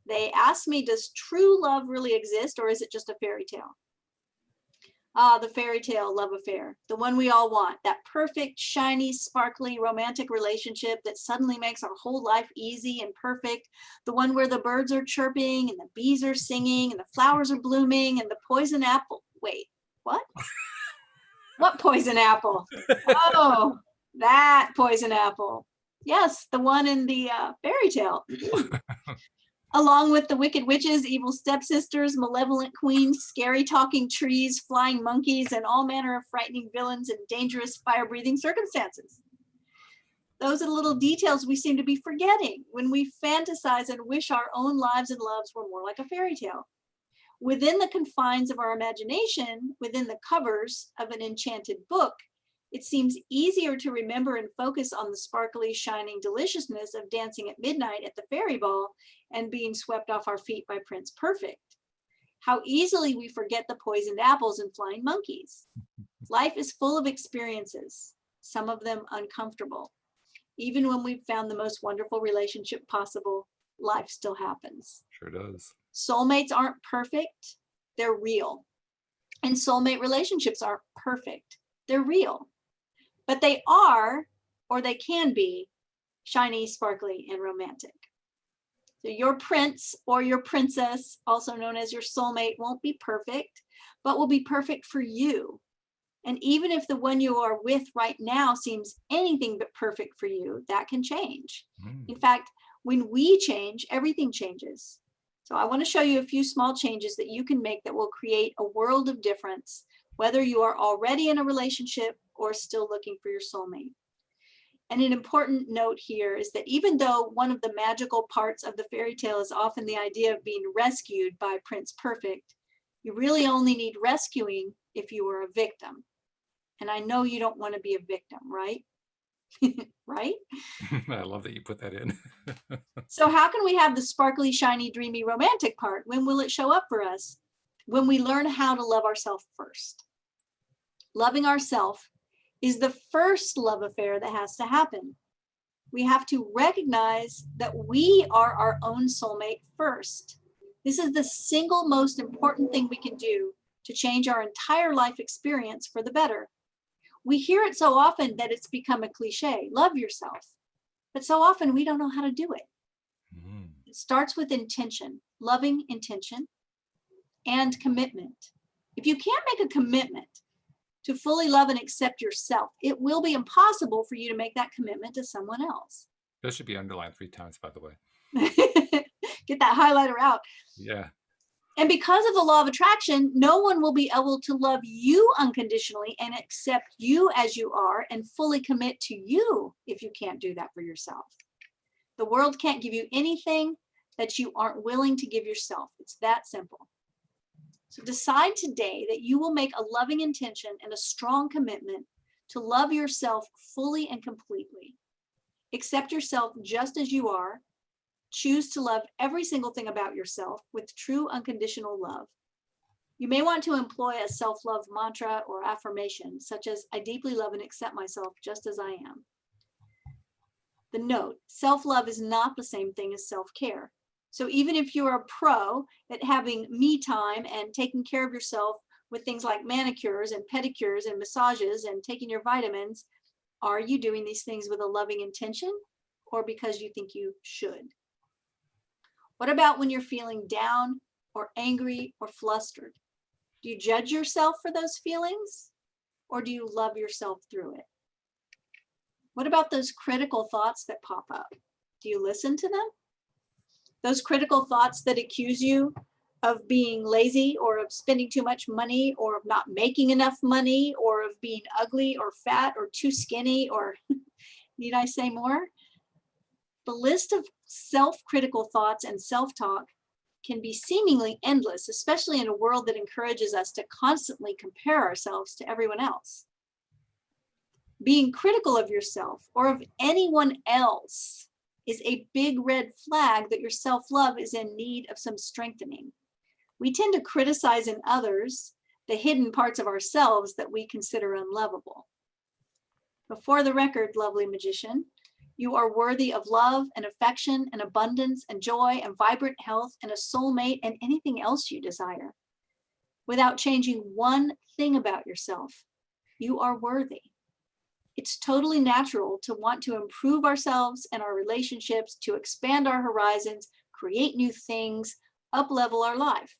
They asked me, does true love really exist, or is it just a fairy tale? The fairy tale love affair, the one we all want, that perfect, shiny, sparkly, romantic relationship that suddenly makes our whole life easy and perfect, the one where the birds are chirping and the bees are singing and the flowers are blooming and the poison apple. Wait, what? What poison apple? Oh, that poison apple. Yes, the one in the fairy tale. Along with the wicked witches, evil stepsisters, malevolent queens, scary talking trees, flying monkeys, and all manner of frightening villains and dangerous fire-breathing circumstances. Those are the little details we seem to be forgetting when we fantasize and wish our own lives and loves were more like a fairy tale. Within the confines of our imagination, within the covers of an enchanted book, it seems easier to remember and focus on the sparkly, shining deliciousness of dancing at midnight at the fairy ball and being swept off our feet by Prince Perfect. How easily we forget the poisoned apples and flying monkeys. Life is full of experiences, some of them uncomfortable. Even when we've found the most wonderful relationship possible, life still happens. Sure does. Soulmates aren't perfect, they're real. And soulmate relationships aren't perfect, they're real. But they are, or they can be, shiny, sparkly, and romantic. So your prince or your princess, also known as your soulmate, won't be perfect, but will be perfect for you. And even if the one you are with right now seems anything but perfect for you, that can change. In fact, when we change, everything changes. So I want to show you a few small changes that you can make that will create a world of difference, whether you are already in a relationship or still looking for your soulmate. And an important note here is that even though one of the magical parts of the fairy tale is often the idea of being rescued by Prince Perfect, you really only need rescuing if you are a victim. And I know you don't want to be a victim, right? Right? I love that you put that in. So how can we have the sparkly, shiny, dreamy, romantic part? When will it show up for us? When we learn how to love ourselves first. Loving ourselves is the first love affair that has to happen. We have to recognize that we are our own soulmate first. This is the single most important thing we can do to change our entire life experience for the better. We hear it so often that it's become a cliche, love yourself. But so often we don't know how to do it. It starts with intention, loving intention, and commitment. If you can't make a commitment to fully love and accept yourself, it will be impossible for you to make that commitment to someone else. That should be underlined 3 times, by the way. Get that highlighter out. Yeah. And because of the law of attraction, no one will be able to love you unconditionally and accept you as you are and fully commit to you if you can't do that for yourself. The world can't give you anything that you aren't willing to give yourself. It's that simple. So decide today that you will make a loving intention and a strong commitment to love yourself fully and completely. Accept yourself just as you are. Choose to love every single thing about yourself with true unconditional love. You may want to employ a self-love mantra or affirmation, such as, I deeply love and accept myself just as I am. The note, self-love is not the same thing as self-care. So even if you're a pro at having me time and taking care of yourself with things like manicures and pedicures and massages and taking your vitamins, are you doing these things with a loving intention or because you think you should? What about when you're feeling down or angry or flustered? Do you judge yourself for those feelings or do you love yourself through it? What about those critical thoughts that pop up? Do you listen to them? Those critical thoughts that accuse you of being lazy or of spending too much money or of not making enough money or of being ugly or fat or too skinny or need I say more? The list of self-critical thoughts and self-talk can be seemingly endless, especially in a world that encourages us to constantly compare ourselves to everyone else. Being critical of yourself or of anyone else is a big red flag that your self-love is in need of some strengthening. We tend to criticize in others the hidden parts of ourselves that we consider unlovable. Before the record, lovely magician, you are worthy of love and affection and abundance and joy and vibrant health and a soulmate and anything else you desire. Without changing one thing about yourself, you are worthy. It's totally natural to want to improve ourselves and our relationships, to expand our horizons, create new things, up-level our life.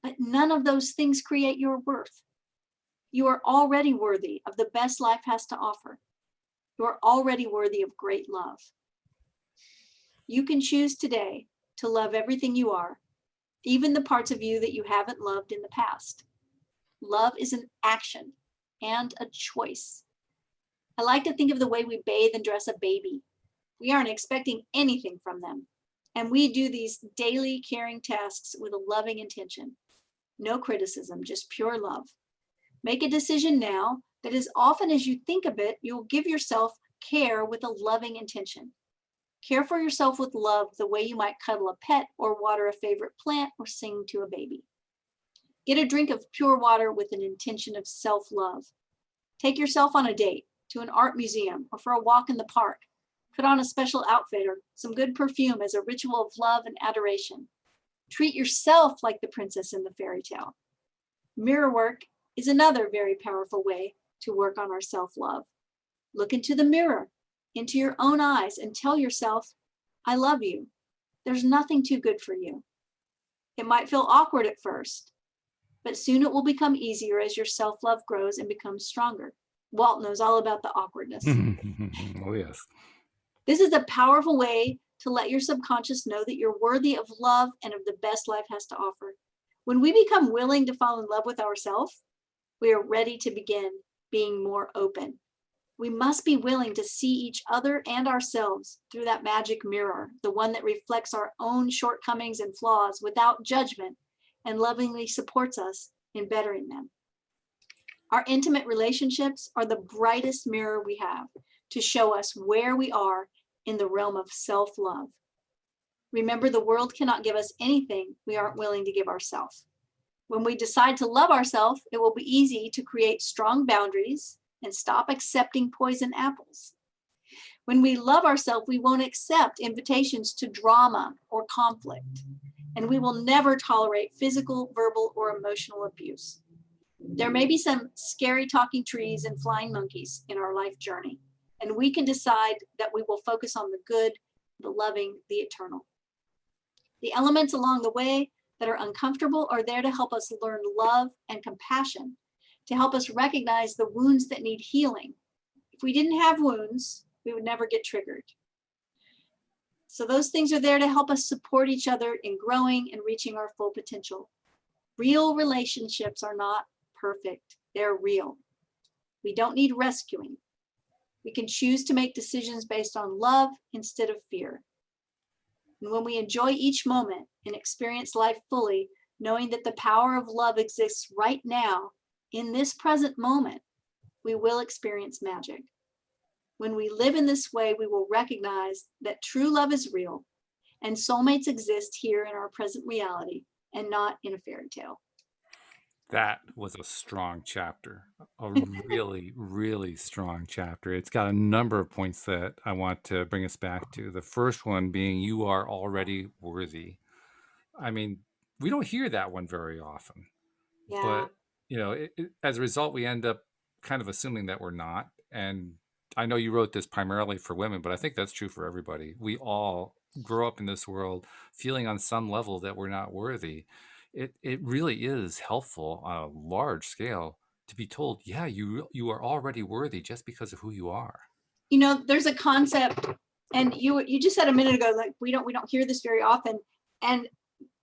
But none of those things create your worth. You are already worthy of the best life has to offer. You are already worthy of great love. You can choose today to love everything you are, even the parts of you that you haven't loved in the past. Love is an action and a choice. I like to think of the way we bathe and dress a baby. We aren't expecting anything from them. And we do these daily caring tasks with a loving intention. No criticism, just pure love. Make a decision now that as often as you think of it, you'll give yourself care with a loving intention. Care for yourself with love the way you might cuddle a pet or water a favorite plant or sing to a baby. Get a drink of pure water with an intention of self-love. Take yourself on a date to an art museum or for a walk in the park. Put on a special outfit or some good perfume as a ritual of love and adoration. Treat yourself like the princess in the fairy tale. Mirror work is another very powerful way to work on our self-love. Look into the mirror, into your own eyes, and tell yourself, I love you. There's nothing too good for you. It might feel awkward at first, but soon it will become easier as your self-love grows and becomes stronger. Walt knows all about the awkwardness. Oh, yes. This is a powerful way to let your subconscious know that you're worthy of love and of the best life has to offer. When we become willing to fall in love with ourselves, we are ready to begin being more open. We must be willing to see each other and ourselves through that magic mirror, the one that reflects our own shortcomings and flaws without judgment and lovingly supports us in bettering them. Our intimate relationships are the brightest mirror we have to show us where we are in the realm of self-love. Remember, the world cannot give us anything we aren't willing to give ourselves. When we decide to love ourselves, it will be easy to create strong boundaries and stop accepting poison apples. When we love ourselves, we won't accept invitations to drama or conflict, and we will never tolerate physical, verbal, or emotional abuse. There may be some scary talking trees and flying monkeys in our life journey, and we can decide that we will focus on the good, the loving, the eternal. The elements along the way that are uncomfortable are there to help us learn love and compassion, to help us recognize the wounds that need healing. If we didn't have wounds, we would never get triggered. So those things are there to help us support each other in growing and reaching our full potential. Real relationships are not perfect, they're real. We don't need rescuing. We can choose to make decisions based on love instead of fear. And when we enjoy each moment and experience life fully, knowing that the power of love exists right now, in this present moment, we will experience magic. When we live in this way, we will recognize that true love is real and soulmates exist here in our present reality and not in a fairy tale. That was a strong chapter, a really, really strong chapter. It's got a number of points that I want to bring us back to. The first one being, you are already worthy. I mean, we don't hear that one very often, Yeah. but as a result, we end up kind of assuming that we're not. And I know you wrote this primarily for women, but I think that's true for everybody. We all grow up in this world feeling on some level that we're not worthy. It really is helpful on a large scale to be told, yeah, you are already worthy just because of who you are. You know, there's a concept, and you just said a minute ago, like we don't hear this very often, and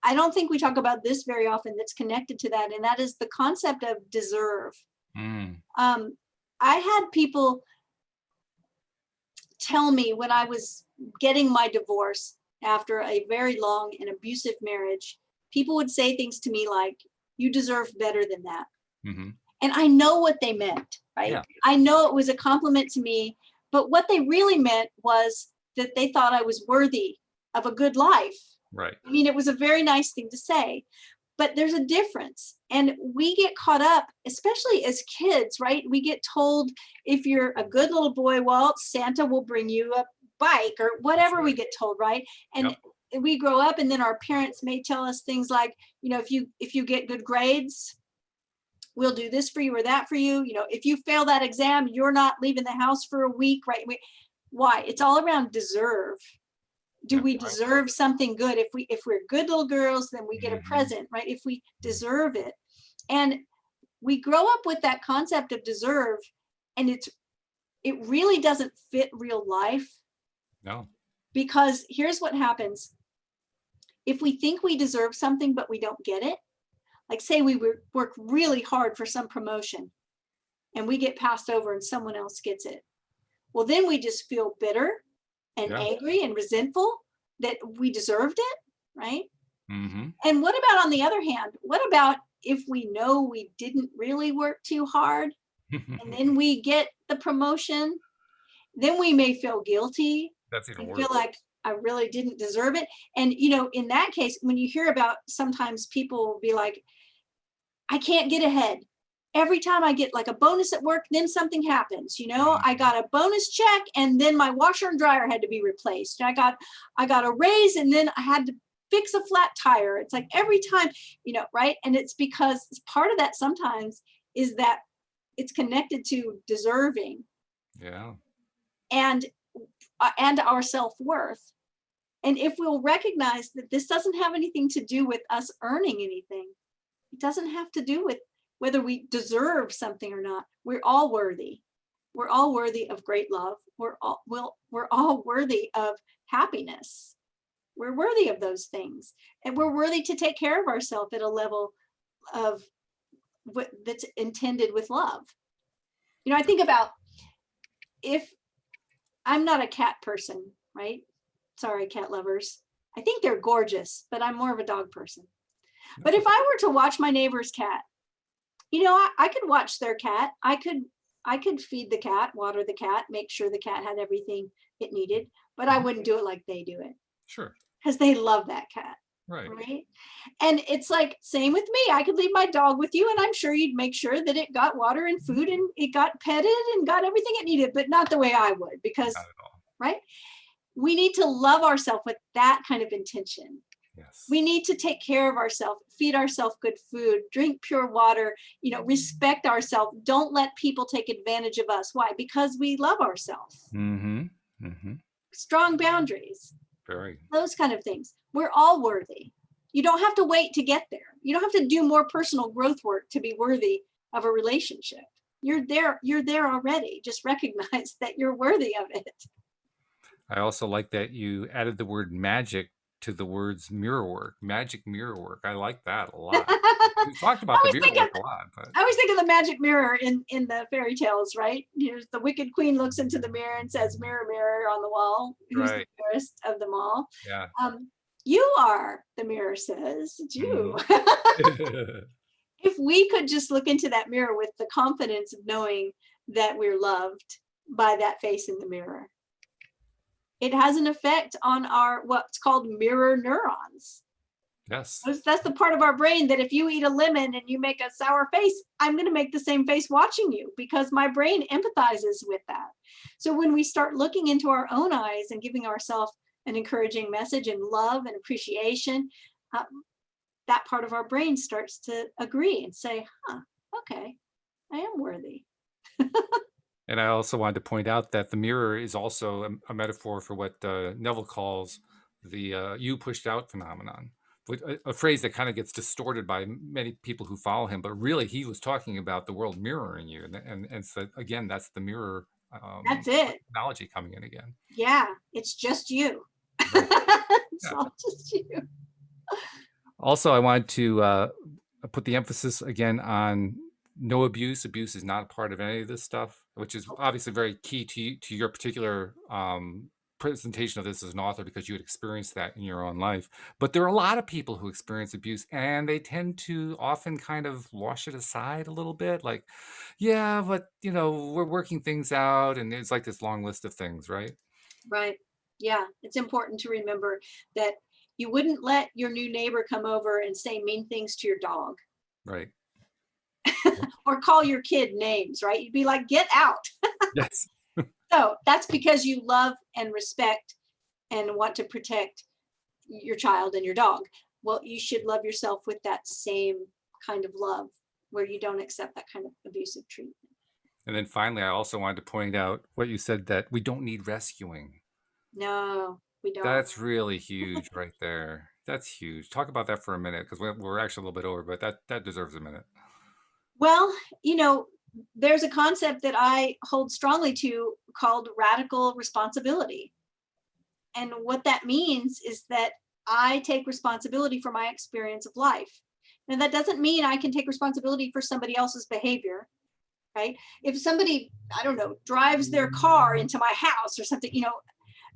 I don't think we talk about this very often that's connected to that, and that is the concept of deserve. I had people tell me when I was getting my divorce after a very long and abusive marriage, people would say things to me like, you deserve better than that. Mm-hmm. And I know what they meant, right? Yeah. I know it was a compliment to me, but what they really meant was that they thought I was worthy of a good life. Right. I mean, it was a very nice thing to say, but there's a difference. And we get caught up, especially as kids, right? We get told, if you're a good little boy, Walt, Santa will bring you a bike or whatever. Right. We get told, right? And yep. We grow up, and then our parents may tell us things like, you know, if you get good grades, we'll do this for you or that for you. You know, if you fail that exam, you're not leaving the house for a week, right? Why? It's all around deserve. Do we deserve something good? If we're good little girls, then we get a present, right? If we deserve it. And we grow up with that concept of deserve, and it really doesn't fit real life. No. Because here's what happens. If we think we deserve something, but we don't get it, like say we work really hard for some promotion and we get passed over and someone else gets it. Well, then we just feel bitter and angry and resentful that we deserved it, right? Mm-hmm. And what about, on the other hand, what about if we know we didn't really work too hard and then we get the promotion? Then we may feel guilty. That's even and worse. Feel like I really didn't deserve it. And, you know, in that case, when you hear about, sometimes people will be like, I can't get ahead. Every time I get like a bonus at work, then something happens. You know, I got a bonus check and then my washer and dryer had to be replaced. I got a raise and then I had to fix a flat tire. It's like every time, you know, right? And it's because part of that sometimes is that it's connected to deserving. Yeah. And our self-worth. And if we'll recognize that this doesn't have anything to do with us earning anything, it doesn't have to do with whether we deserve something or not. We're all worthy. We're all worthy of great love. We're all worthy of happiness. We're worthy of those things. And we're worthy to take care of ourselves at a level of that's intended with love. You know, I think about, if I'm not a cat person, right? Sorry, cat lovers. I think they're gorgeous, but I'm more of a dog person. But if I were to watch my neighbor's cat, you know, I could watch their cat. I could feed the cat, water the cat, make sure the cat had everything it needed, but I wouldn't do it like they do it. Sure. Because they love that cat. Right. Right. And it's like, same with me. I could leave my dog with you and I'm sure you'd make sure that it got water and food and it got petted and got everything it needed, but not the way I would, because, right. We need to love ourselves with that kind of intention. Yes. We need to take care of ourselves, feed ourselves good food, drink pure water, you know, respect ourselves. Don't let people take advantage of us. Why? Because we love ourselves. Mm-hmm. Mm-hmm. Strong boundaries. Very. Those kind of things. We're all worthy. You don't have to wait to get there. You don't have to do more personal growth work to be worthy of a relationship. You're there already. Just recognize that you're worthy of it. I also like that you added the word magic to the words mirror work, magic mirror work. I like that a lot. We've talked about the mirror work a lot. But I always think of the magic mirror in the fairy tales, right? Here's the wicked queen looks into the mirror and says, mirror, mirror on the wall, who's the fairest of them all? Yeah. You are, the mirror says. It's you. Mm-hmm. If we could just look into that mirror with the confidence of knowing that we're loved by that face in the mirror, it has an effect on our what's called mirror neurons. Yes. That's the part of our brain that if you eat a lemon and you make a sour face, I'm going to make the same face watching you because my brain empathizes with that. So when we start looking into our own eyes and giving ourselves an encouraging message and love and appreciation, that part of our brain starts to agree and say, okay, I am worthy. And I also wanted to point out that the mirror is also a metaphor for what Neville calls the you pushed out phenomenon, a phrase that kind of gets distorted by many people who follow him. But really, he was talking about the world mirroring you. And so, again, that's the mirror that's it. Analogy coming in again. Yeah, it's just you. Right. It's all just you. Also, I wanted to put the emphasis again on no abuse. Abuse is not a part of any of this stuff, which is obviously very key to your particular presentation of this as an author, because you had experienced that in your own life. But there are a lot of people who experience abuse, and they tend to often kind of wash it aside a little bit. Like, yeah, but, you know, we're working things out. And it's like this long list of things, right? Right. Yeah. It's important to remember that you wouldn't let your new neighbor come over and say mean things to your dog. Right. Or call your kid names, right? You'd be like, get out. Yes. So that's because you love and respect and want to protect your child and your dog. Well, you should love yourself with that same kind of love, where you don't accept that kind of abusive treatment. And then finally, I also wanted to point out what you said, that we don't need rescuing. No, we don't. That's really huge right there. That's huge. Talk about that for a minute, because we're actually a little bit over, but that deserves a minute. Well, there's a concept that I hold strongly to called radical responsibility. And what that means is that I take responsibility for my experience of life. Now, that doesn't mean I can take responsibility for somebody else's behavior, right? If somebody, I don't know, drives their car into my house or something,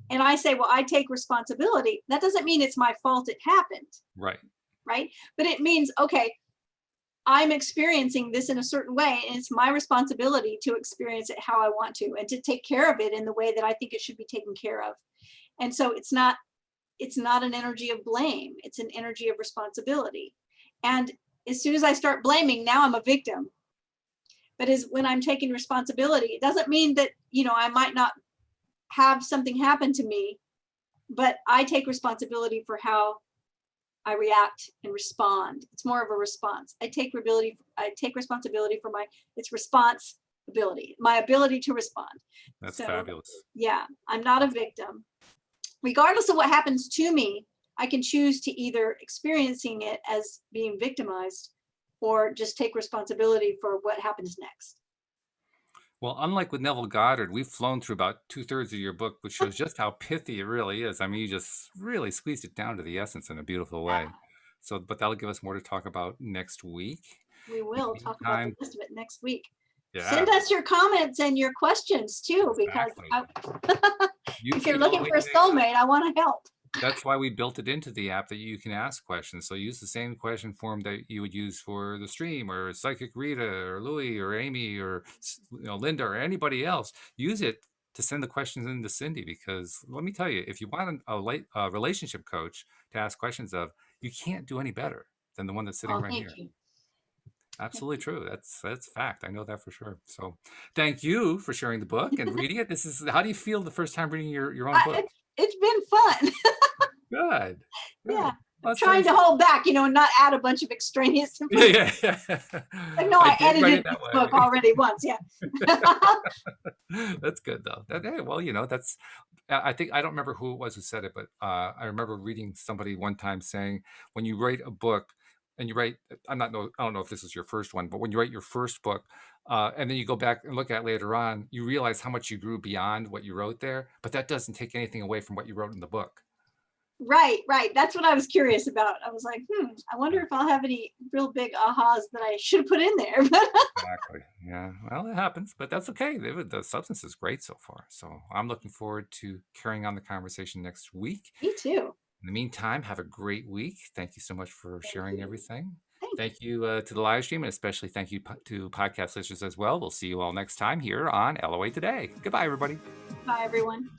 and I say, well, I take responsibility, that doesn't mean it's my fault it happened. Right. Right. But it means, okay, I'm experiencing this in a certain way, and it's my responsibility to experience it how I want to, and to take care of it in the way that I think it should be taken care of. And so it's not an energy of blame, it's an energy of responsibility. And as soon as I start blaming, now I'm a victim. But when I'm taking responsibility, it doesn't mean that, I might not have something happen to me, but I take responsibility for how I react and respond. It's more of a response. I take responsibility for it's responsibility, my ability to respond. That's fabulous. Yeah, I'm not a victim. Regardless of what happens to me, I can choose to either experiencing it as being victimized or just take responsibility for what happens next. Well, unlike with Neville Goddard, we've flown through about 2/3 of your book, which shows just how pithy it really is. I mean, you just really squeezed it down to the essence in a beautiful way. So, but that'll give us more to talk about next week. We will talk about the rest of it next week. Yeah. Send us your comments and your questions too, because if you're looking for a soulmate, I want to help. That's why we built it into the app that you can ask questions. So use the same question form that you would use for the stream, or Psychic Rita, or Louie, or Amy, or Linda, or anybody else. Use it to send the questions into Cindie, because let me tell you, if you want a relationship coach to ask questions of, you can't do any better than the one that's sitting right here. Thank you. Absolutely true. That's fact. I know that for sure. So thank you for sharing the book and reading it. How do you feel the first time reading your own book? It's been fun. Good. Yeah. I'm trying to hold back, and not add a bunch of extraneous information. Yeah. Like, no, I edited this book already once. Yeah. That's good though. Well, that's, I think, I don't remember who it was who said it, but I remember reading somebody one time saying, when you write a book and you write, I don't know if this is your first one, but when you write your first book, and then you go back and look at it later on, you realize how much you grew beyond what you wrote there, but that doesn't take anything away from what you wrote in the book. Right. That's what I was curious about. I was like, I wonder if I'll have any real big ahas that I should have put in there. Exactly. Yeah. Well, it happens, but that's okay. The substance is great so far. So I'm looking forward to carrying on the conversation next week. Me too. In the meantime, have a great week. Thank you so much for sharing everything. Thank you to the live stream, and especially thank you to podcast listeners as well. We'll see you all next time here on LOA Today. Goodbye, everybody. Bye, everyone.